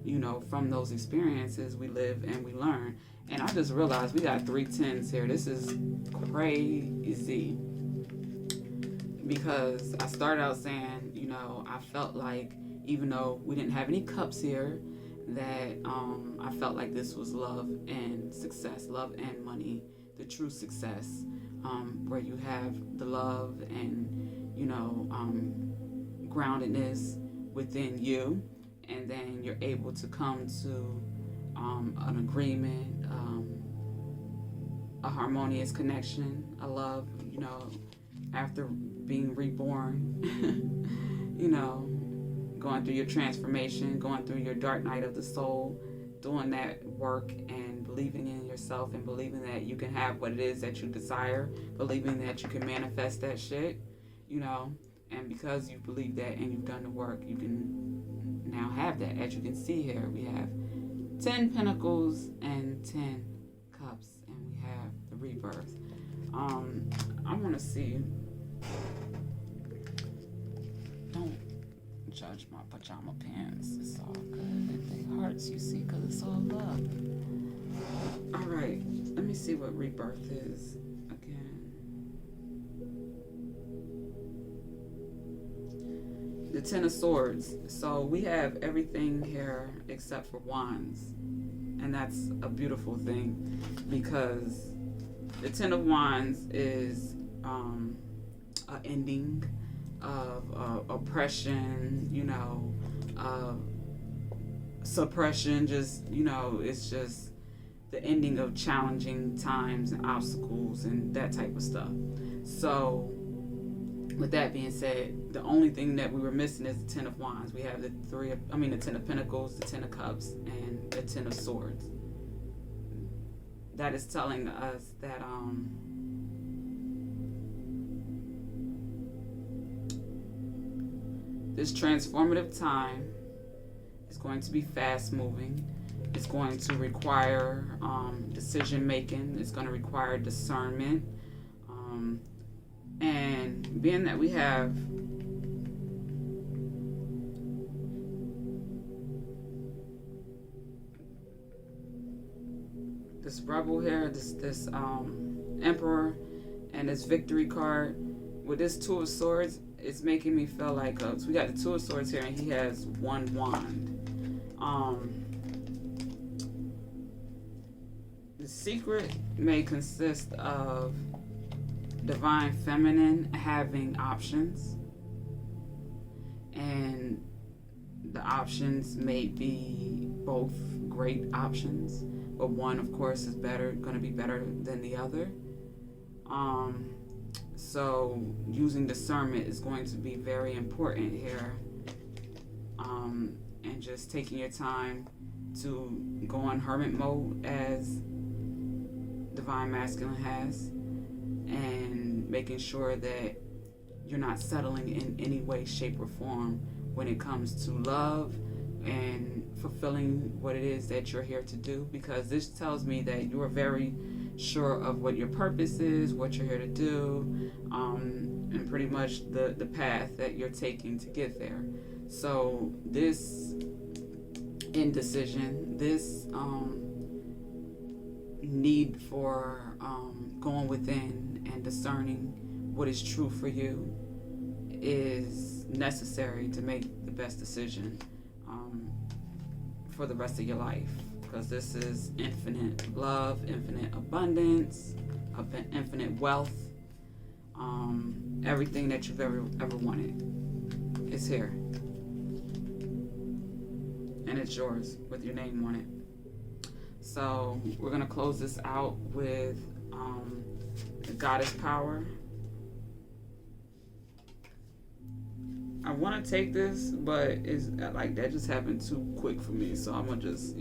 from those experiences, we live and we learn. And I just realized we got 3 10s here. This is crazy. Because I started out saying, I felt like, even though we didn't have any cups here, that I felt like this was love and success, love and money, the true success, where you have the love and, groundedness within you, and then you're able to come to an agreement, a harmonious connection, a love, after being reborn, going through your transformation, going through your dark night of the soul, doing that work and believing in yourself and believing that you can have what it is that you desire, believing that you can manifest that shit, and because you believe that and you've done the work, you can now have that. As you can see here, we have 10 pentacles and 10 cups, and we have the rebirth. I want to see. Don't judge my pajama pants. It's all good. They hearts, you see, because it's all love. All right. Let me see what rebirth is again. The 10 of Swords. So we have everything here except for wands. And that's a beautiful thing, because the 10 of Wands is an ending of oppression, suppression, just, it's just the ending of challenging times and obstacles and that type of stuff. So with that being said, the only thing that we were missing is the 10 of Wands. We have the 10 of Pentacles, the 10 of Cups, and the 10 of Swords. That is telling us that this transformative time is going to be fast moving. It's going to require decision making. It's going to require discernment. And being that we have this rebel here, this emperor, and this victory card with this 2 of Swords, it's making me feel like so we got the 2 of Swords here, and he has 1 wand. The secret may consist of divine feminine having options, and the options may be both great options, but one, of course, is going to be better than the other. So using discernment is going to be very important here, and just taking your time to go on hermit mode, as Divine Masculine has, and and making sure that you're not settling in any way, shape, or form when it comes to love and fulfilling what it is that you're here to do, because this tells me that you are very sure of what your purpose is, what you're here to do, and pretty much the path that you're taking to get there. So this indecision, this need for going within and discerning what is true for you is necessary to make the best decision for the rest of your life, because this is infinite love, infinite abundance, infinite wealth, everything that you've ever wanted is here, and it's yours with your name on it. So we're going to close this out with the Goddess Power. I want to take this, but it's like that just happened too quick for me. So I'm going to just,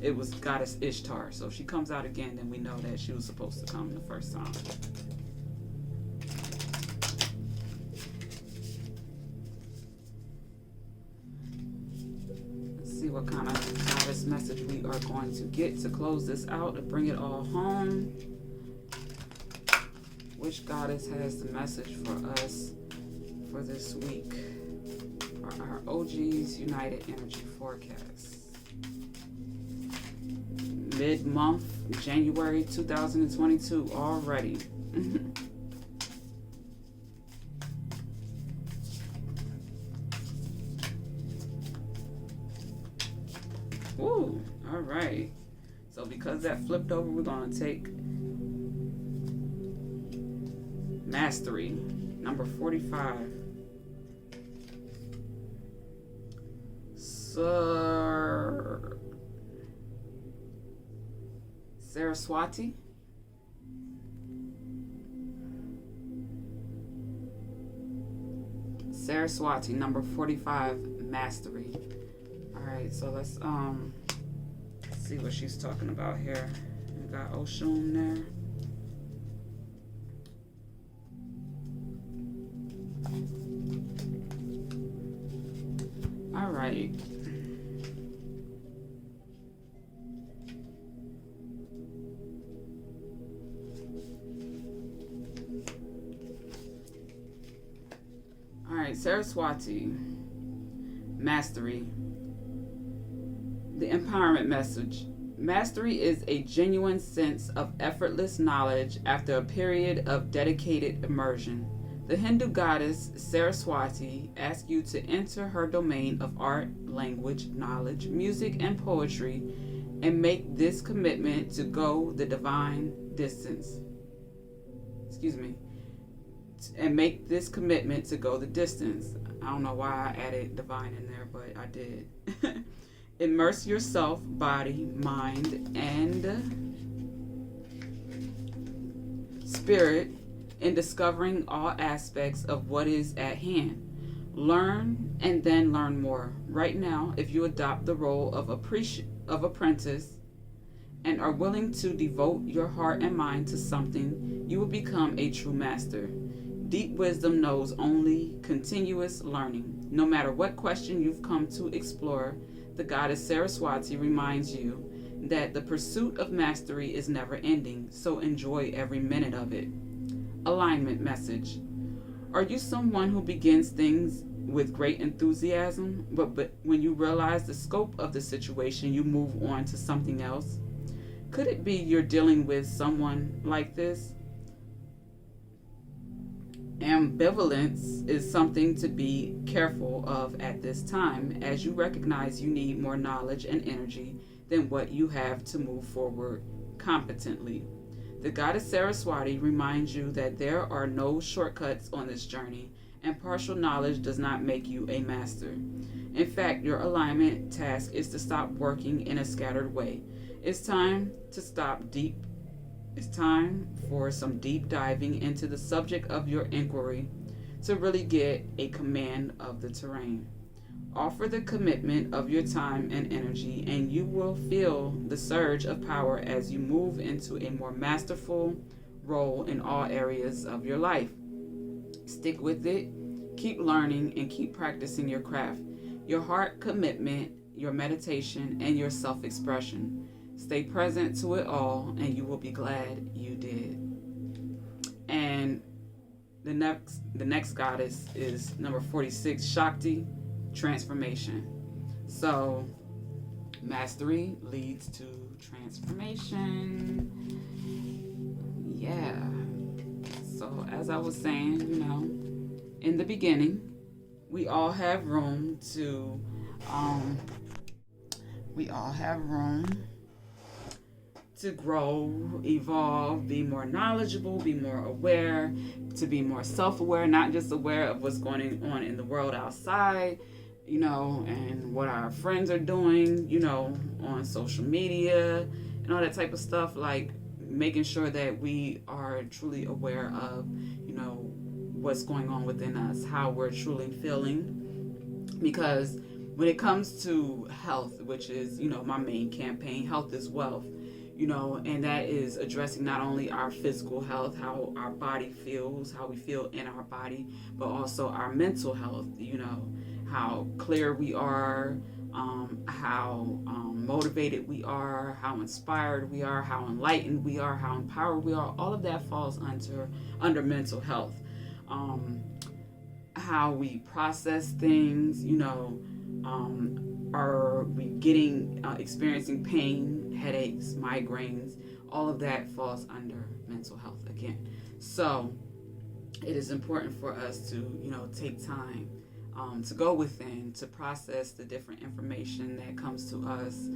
it was Goddess Ishtar. So if she comes out again, then we know that she was supposed to come the first time. Let's see what kind of Goddess message we are going to get to close this out, to bring it all home. Which Goddess has the message for us for this week? For our OG's United Energy Forecast. Mid-month, January 2022 already. Ooh, all right. So because that flipped over, we're going to take Mastery, number 45. Saraswati. Saraswati, number 45, Mastery. All right, so let's see what she's talking about here. We got Oshun there. All right. All right, Saraswati, Mastery. The empowerment message. Mastery is a genuine sense of effortless knowledge after a period of dedicated immersion. The Hindu goddess Saraswati asks you to enter her domain of art, language, knowledge, music, and poetry, and make this commitment to go the divine distance. And make this commitment to go the distance. I don't know why I added divine in there, but I did. Immerse yourself, body, mind, and spirit in discovering all aspects of what is at hand. Learn and then learn more. Right now, if you adopt the role of apprentice and are willing to devote your heart and mind to something, you will become a true master. Deep wisdom knows only continuous learning. No matter what question you've come to explore, the goddess Saraswati reminds you that the pursuit of mastery is never ending, so enjoy every minute of it. Alignment message. Are you someone who begins things with great enthusiasm, but when you realize the scope of the situation, you move on to something else? Could it be you're dealing with someone like this? Ambivalence is something to be careful of at this time, as you recognize you need more knowledge and energy than what you have to move forward competently. The goddess Saraswati reminds you that there are no shortcuts on this journey, and partial knowledge does not make you a master. In fact, your alignment task is to stop working in a scattered way. It's time for some deep diving into the subject of your inquiry to really get a command of the terrain. Offer the commitment of your time and energy, and you will feel the surge of power as you move into a more masterful role in all areas of your life. Stick with it, keep learning, and keep practicing your craft, your heart commitment, your meditation, and your self expression. Stay present to it all, and you will be glad you did. And the next goddess is number 46, Shakti Transformation. So, mastery leads to transformation. Yeah. So, as I was saying, in the beginning, we all have room to grow, evolve, be more knowledgeable, be more aware, to be more self-aware, not just aware of what's going on in the world outside, and what our friends are doing, on social media and all that type of stuff, like making sure that we are truly aware of, what's going on within us, how we're truly feeling. Because when it comes to health, which is, my main campaign, health is wealth, and that is addressing not only our physical health, how our body feels, how we feel in our body, but also our mental health, how clear we are, how motivated we are, how inspired we are, how enlightened we are, how empowered we are. All of that falls under mental health. How we process things, are we experiencing pain, headaches, migraines? All of that falls under mental health again. So it is important for us to, take time to go within, to process the different information that comes to us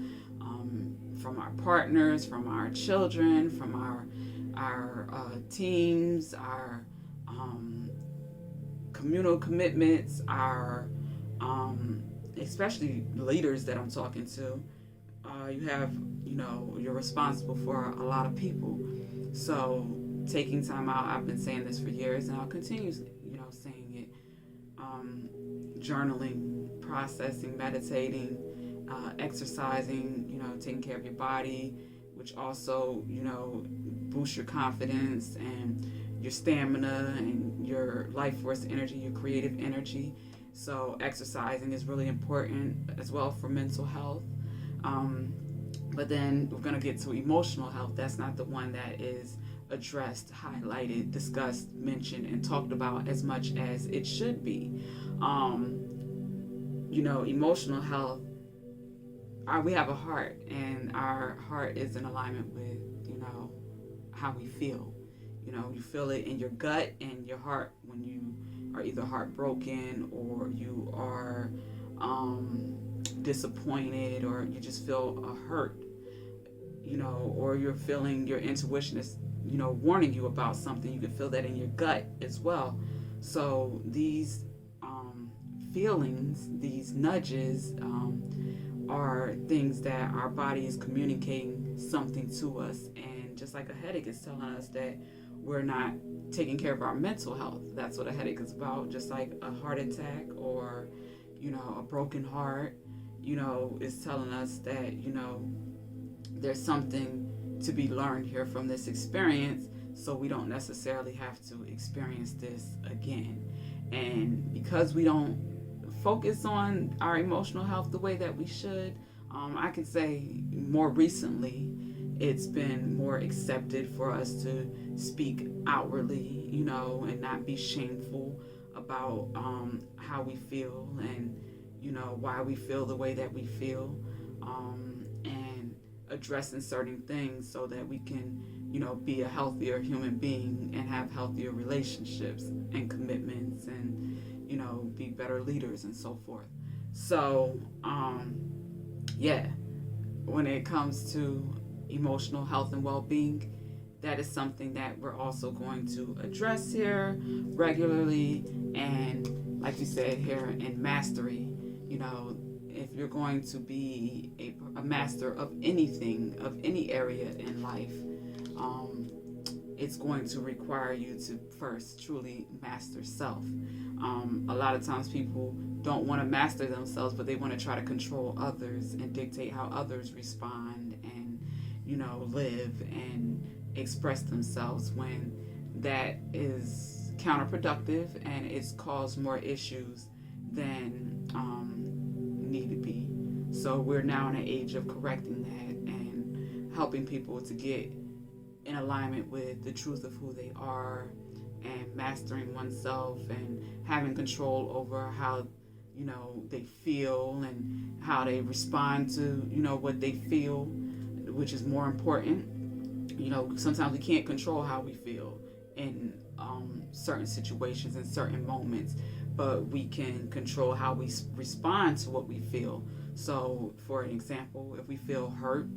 from our partners, from our children, from our teams, our communal commitments, our especially leaders that I'm talking to. You're responsible for a lot of people. So taking time out, I've been saying this for years, and I'll continue, saying it. Journaling, processing, meditating, exercising, taking care of your body, which also, boosts your confidence and your stamina and your life force energy, your creative energy. So exercising is really important as well for mental health. But then we're going to get to emotional health. That's not the one that is addressed, highlighted, discussed, mentioned, and talked about as much as it should be. Emotional health, we have a heart, and our heart is in alignment with, how we feel. You feel it in your gut and your heart when you are either heartbroken, or you are disappointed, or you just feel a hurt, or you're feeling your intuition is, warning you about something. You can feel that in your gut as well. So these feelings, these nudges, are things that our body is communicating something to us. And just like a headache is telling us that we're not taking care of our mental health. That's what a headache is about. Just like a heart attack, or, a broken heart, is telling us that, there's something to be learned here from this experience, so we don't necessarily have to experience this again. And because we don't focus on our emotional health the way that we should, I can say more recently, it's been more accepted for us to speak outwardly, and not be shameful about how we feel, and, why we feel the way that we feel, and addressing certain things so that we can, be a healthier human being and have healthier relationships and commitments, and, be better leaders and so forth. So, when it comes to emotional health and well-being, that is something that we're also going to address here regularly. And like we said here in mastery, if you're going to be a master of anything, of any area in life, it's going to require you to first truly master self. A lot of times people don't want to master themselves, but they want to try to control others and dictate how others respond and, live, and express themselves, when that is counterproductive and it's caused more issues than need to be. So we're now in an age of correcting that and helping people to get in alignment with the truth of who they are, and mastering oneself and having control over how they feel and how they respond to what they feel, which is more important. Sometimes we can't control how we feel in certain situations and certain moments, but we can control how we respond to what we feel. So, for an example, if we feel hurt,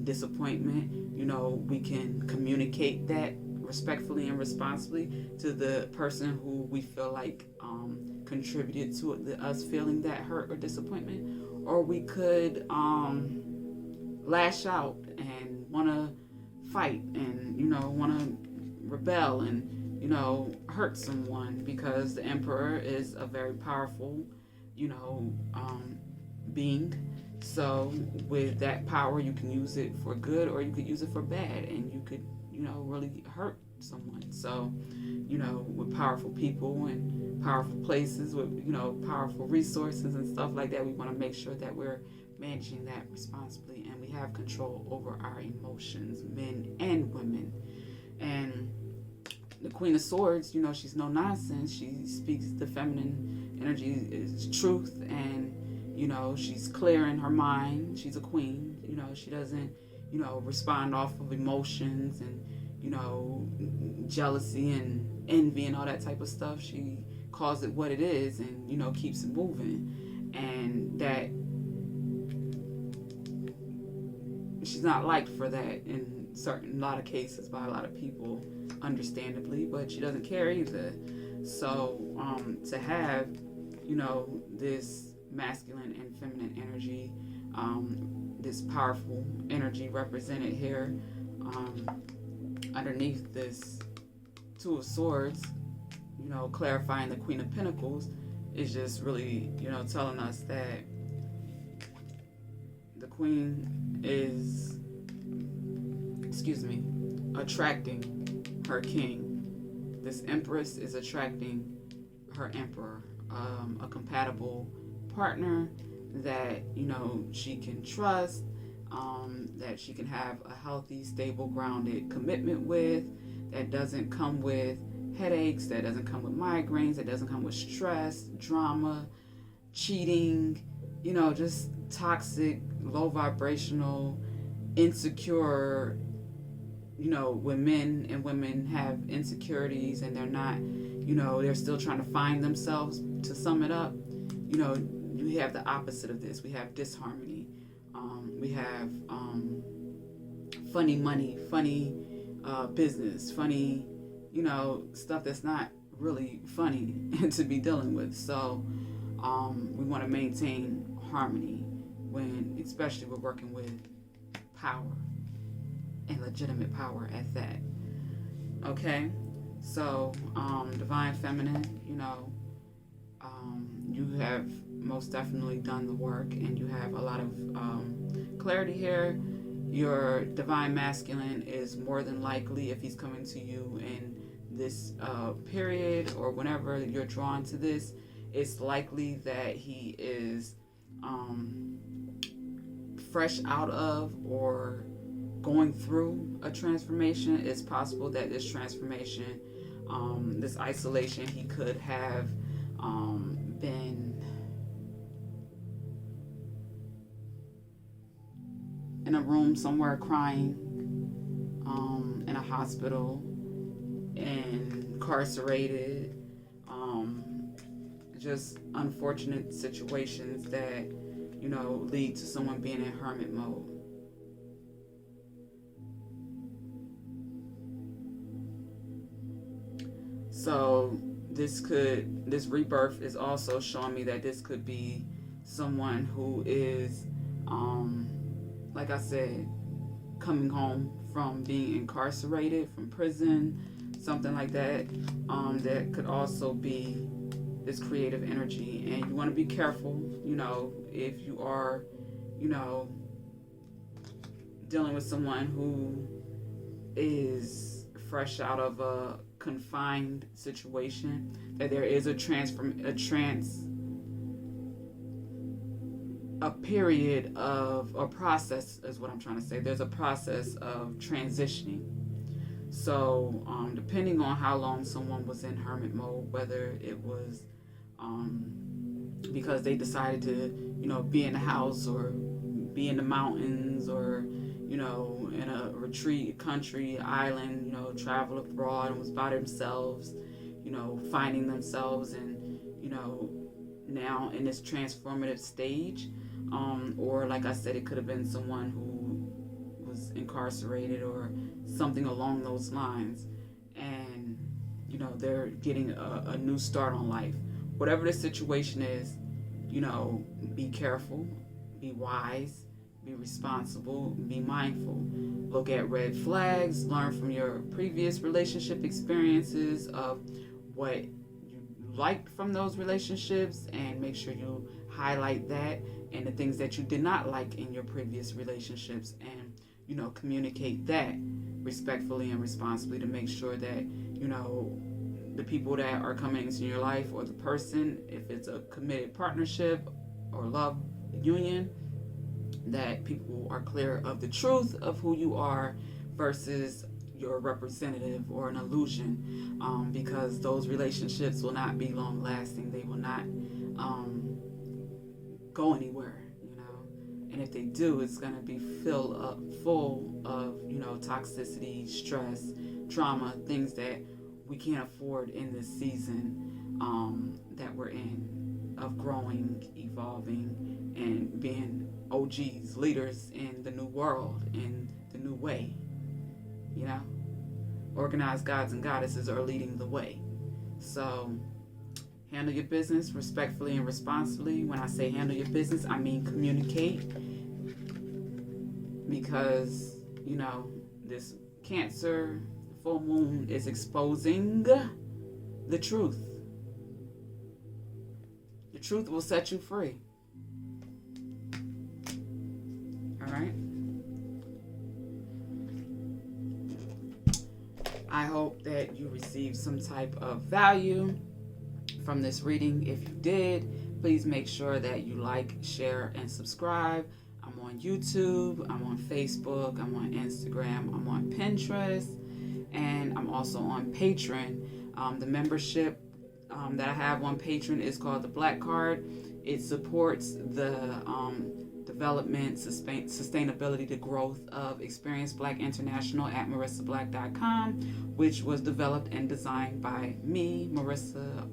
disappointment, we can communicate that respectfully and responsibly to the person who we feel like contributed to us feeling that hurt or disappointment. Or we could lash out and want to fight and want to rebel and hurt someone, because the emperor is a very powerful being. So with that power, you can use it for good or you could use it for bad, and you could really hurt someone. So with powerful people and powerful places with powerful resources and stuff like that, we want to make sure that we're managing that responsibly and we have control over our emotions, men and women. And the Queen of Swords, she's no nonsense. She speaks the feminine energy, is truth, and she's clear in her mind. She's a queen. She doesn't respond off of emotions and jealousy and envy and all that type of stuff. She calls it what it is and keeps it moving. And that she's not liked for that in a lot of cases by a lot of people, understandably, but she doesn't care either. So to have this masculine and feminine energy, this powerful energy represented here underneath this Two of Swords, clarifying the Queen of Pentacles, is just really telling us that the Queen is attracting her king. This Empress is attracting her Emperor, a compatible partner that she can trust, that she can have a healthy, stable, grounded commitment with, that doesn't come with headaches, that doesn't come with migraines, that doesn't come with stress, drama, cheating, just toxic, low vibrational, insecure, when men and women have insecurities and they're not, they're still trying to find themselves. To sum it up, we have the opposite of this. We have disharmony. We have funny money, funny business, funny, stuff that's not really funny to be dealing with. So we want to maintain harmony especially we're working with power, and legitimate power at that. Okay, so divine feminine, you have most definitely done the work, and you have a lot of clarity here. Your divine masculine is more than likely, if he's coming to you in this period or whenever you're drawn to this, it's likely that he is fresh out of or going through a transformation. It's possible that this transformation, this isolation, he could have been in a room somewhere crying, in a hospital, incarcerated, just unfortunate situations that lead to someone being in hermit mode. So this rebirth is also showing me that this could be someone who is, like I said, coming home from being incarcerated, from prison, something like that. That could also be this creative energy. And you want to be careful, if you are, dealing with someone who is fresh out of a confined situation, that there is a period of a process is what I'm trying to say. There's a process of transitioning. So depending on how long someone was in hermit mode, whether it was because they decided to, be in the house or be in the mountains or, in a retreat, country, island, travel abroad and was by themselves, finding themselves and, now in this transformative stage. Or like I said, it could have been someone who was incarcerated or something along those lines. And, they're getting a new start on life. Whatever the situation is, be careful, be wise, be responsible, be mindful. Look at red flags, learn from your previous relationship experiences of what you liked from those relationships, and make sure you highlight that and the things that you did not like in your previous relationships, and communicate that respectfully and responsibly to make sure that the people that are coming into your life, or the person, if it's a committed partnership or love union, that people are clear of the truth of who you are versus your representative or an illusion, because those relationships will not be long lasting. They will not go anywhere, and if they do, it's going to be full of toxicity, stress, trauma, things that we can't afford in this season that we're in, of growing, evolving, and being OGs, leaders in the new world, in the new way. Organized gods and goddesses are leading the way. So handle your business respectfully and responsibly. When I say handle your business, I mean communicate. Because, this Cancer full moon is exposing the truth. The truth will set you free. All right? I hope that you received some type of value from this reading. If you did, please make sure that you like, share, and subscribe. I'm on YouTube, I'm on Facebook, I'm on Instagram, I'm on Pinterest, and I'm also on Patreon. The membership that I have on Patreon is called the Black Card. It supports the development, sustainability, the growth of Experience Black International at marissablack.com, which was developed and designed by me, Marissa,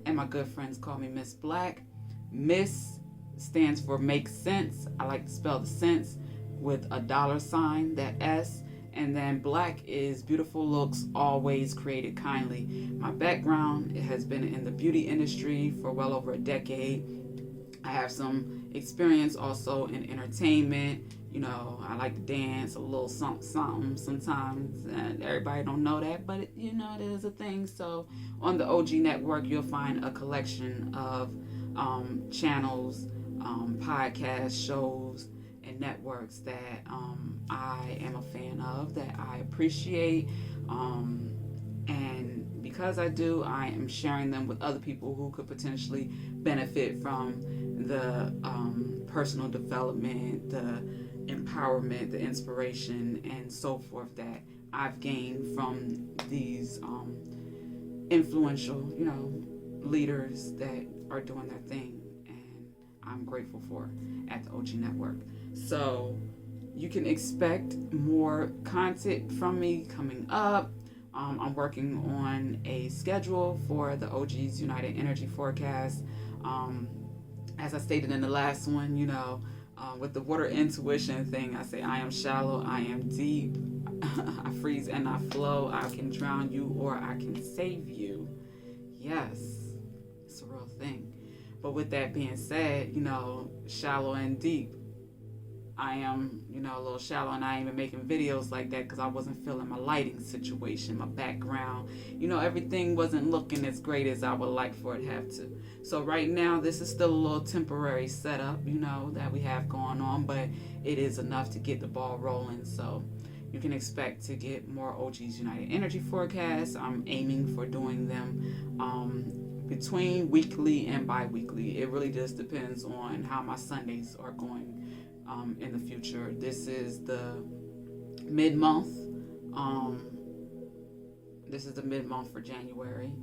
and my good friends call me Miss Black. Miss stands for make sense. I like to spell the sense with a $, that S. And then black is beautiful looks, always created kindly. My background, it has been in the beauty industry for well over a decade. I have some experience also in entertainment. I like to dance a little something sometimes, and everybody don't know that, but it is a thing. So on the OG network, you'll find a collection of channels, podcasts, shows, and networks that I am a fan of, that I appreciate, and because I do, I am sharing them with other people who could potentially benefit from the personal development, the empowerment, the inspiration, and so forth that I've gained from these influential, leaders that are doing their thing, and I'm grateful for at the OG Network. So you can expect more content from me coming up. I'm working on a schedule for the OG's United Energy Forecast. As I stated in the last one, with the water intuition thing, I say I am shallow, I am deep, I freeze and I flow, I can drown you or I can save you. Yes, it's a real thing. But with that being said, shallow and deep, I am, a little shallow, and I ain't even making videos like that because I wasn't feeling my lighting situation, my background. Everything wasn't looking as great as I would like for it to have to. So right now, this is still a little temporary setup, that we have going on, but it is enough to get the ball rolling. So, you can expect to get more OG's United Energy forecasts. I'm aiming for doing them between weekly and bi-weekly. It really just depends on how my Sundays are going in the future. This is the mid-month. This is the mid-month for January.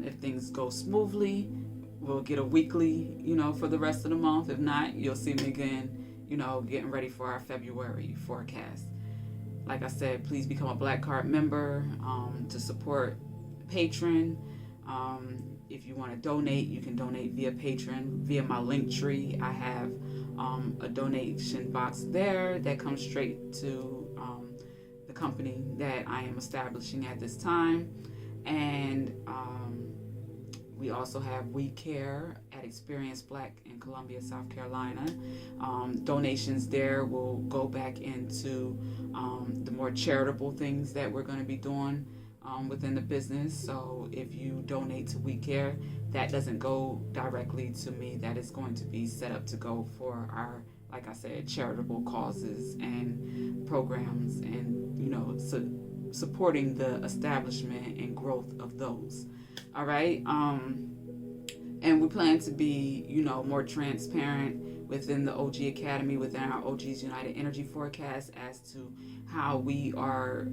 If things go smoothly, we'll get a weekly, for the rest of the month. If not, you'll see me again, getting ready for our February forecast. Like I said, please become a Black Card member to support Patreon. If you want to donate, you can donate via Patreon, via my link tree. I have a donation box there that comes straight to the company that I am establishing at this time. And we also have We Care at Experience Black in Columbia, South Carolina. Donations there will go back into the more charitable things that we're going to be doing within the business. So if you donate to We Care, that doesn't go directly to me. That is going to be set up to go for our, like I said, charitable causes and programs, and supporting the establishment and growth of those. All right. And we plan to be, more transparent within the OG Academy, within our OG's United Energy forecast, as to how we are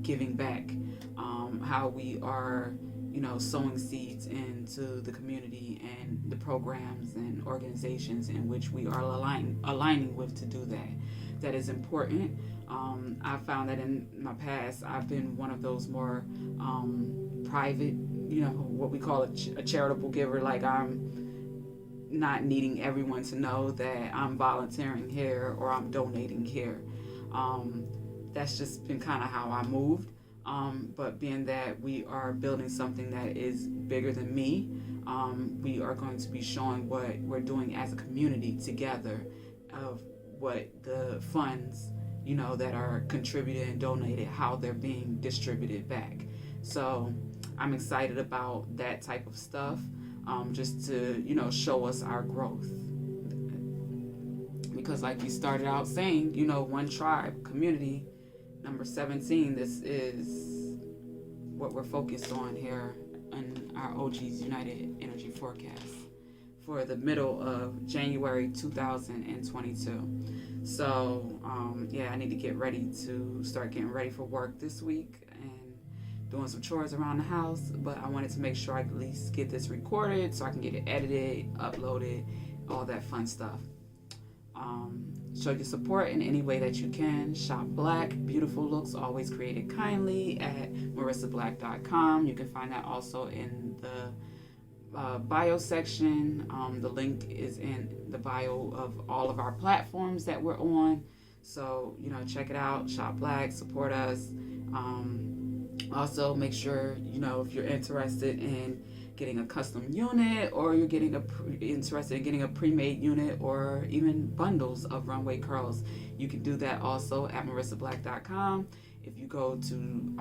giving back, how we are, sowing seeds into the community and the programs and organizations in which we are aligning with to do that. That is important. I found that in my past, I've been one of those more private, what we call a charitable giver. Like, I'm not needing everyone to know that I'm volunteering here or I'm donating here. That's just been kind of how I moved. But being that we are building something that is bigger than me, we are going to be showing what we're doing as a community together, of what the funds, that are contributed and donated, how they're being distributed back. So I'm excited about that type of stuff, just to, show us our growth. Because like we started out saying, one tribe, community, number 17, this is what we're focused on here in our OG's United Energy forecast for the middle of January 2022. So, I need to get ready to start getting ready for work this week and doing some chores around the house. But I wanted to make sure I at least get this recorded so I can get it edited, uploaded, all that fun stuff. Show your support in any way that you can. Shop Black, beautiful looks, always created kindly, at marissablack.com. You can find that also in the bio section. The link is in the bio of all of our platforms that we're on. So, check it out. Shop Black, support us. Also, make sure, if you're interested in getting a custom unit, or you're interested in getting a pre-made unit, or even bundles of runway curls, you can do that also at marissablack.com. If you go to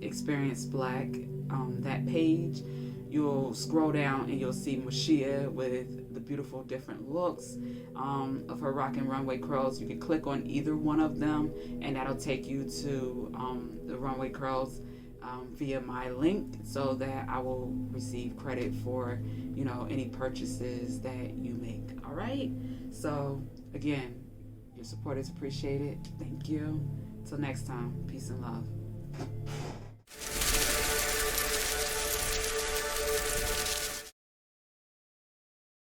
Experience Black, that page, you'll scroll down and you'll see Mashia with the beautiful different looks of her rocking runway curls. You can click on either one of them, and that'll take you to the runway curls via my link, so that I will receive credit for, any purchases that you make. All right. So again, your support is appreciated. Thank you. Till next time, peace and love.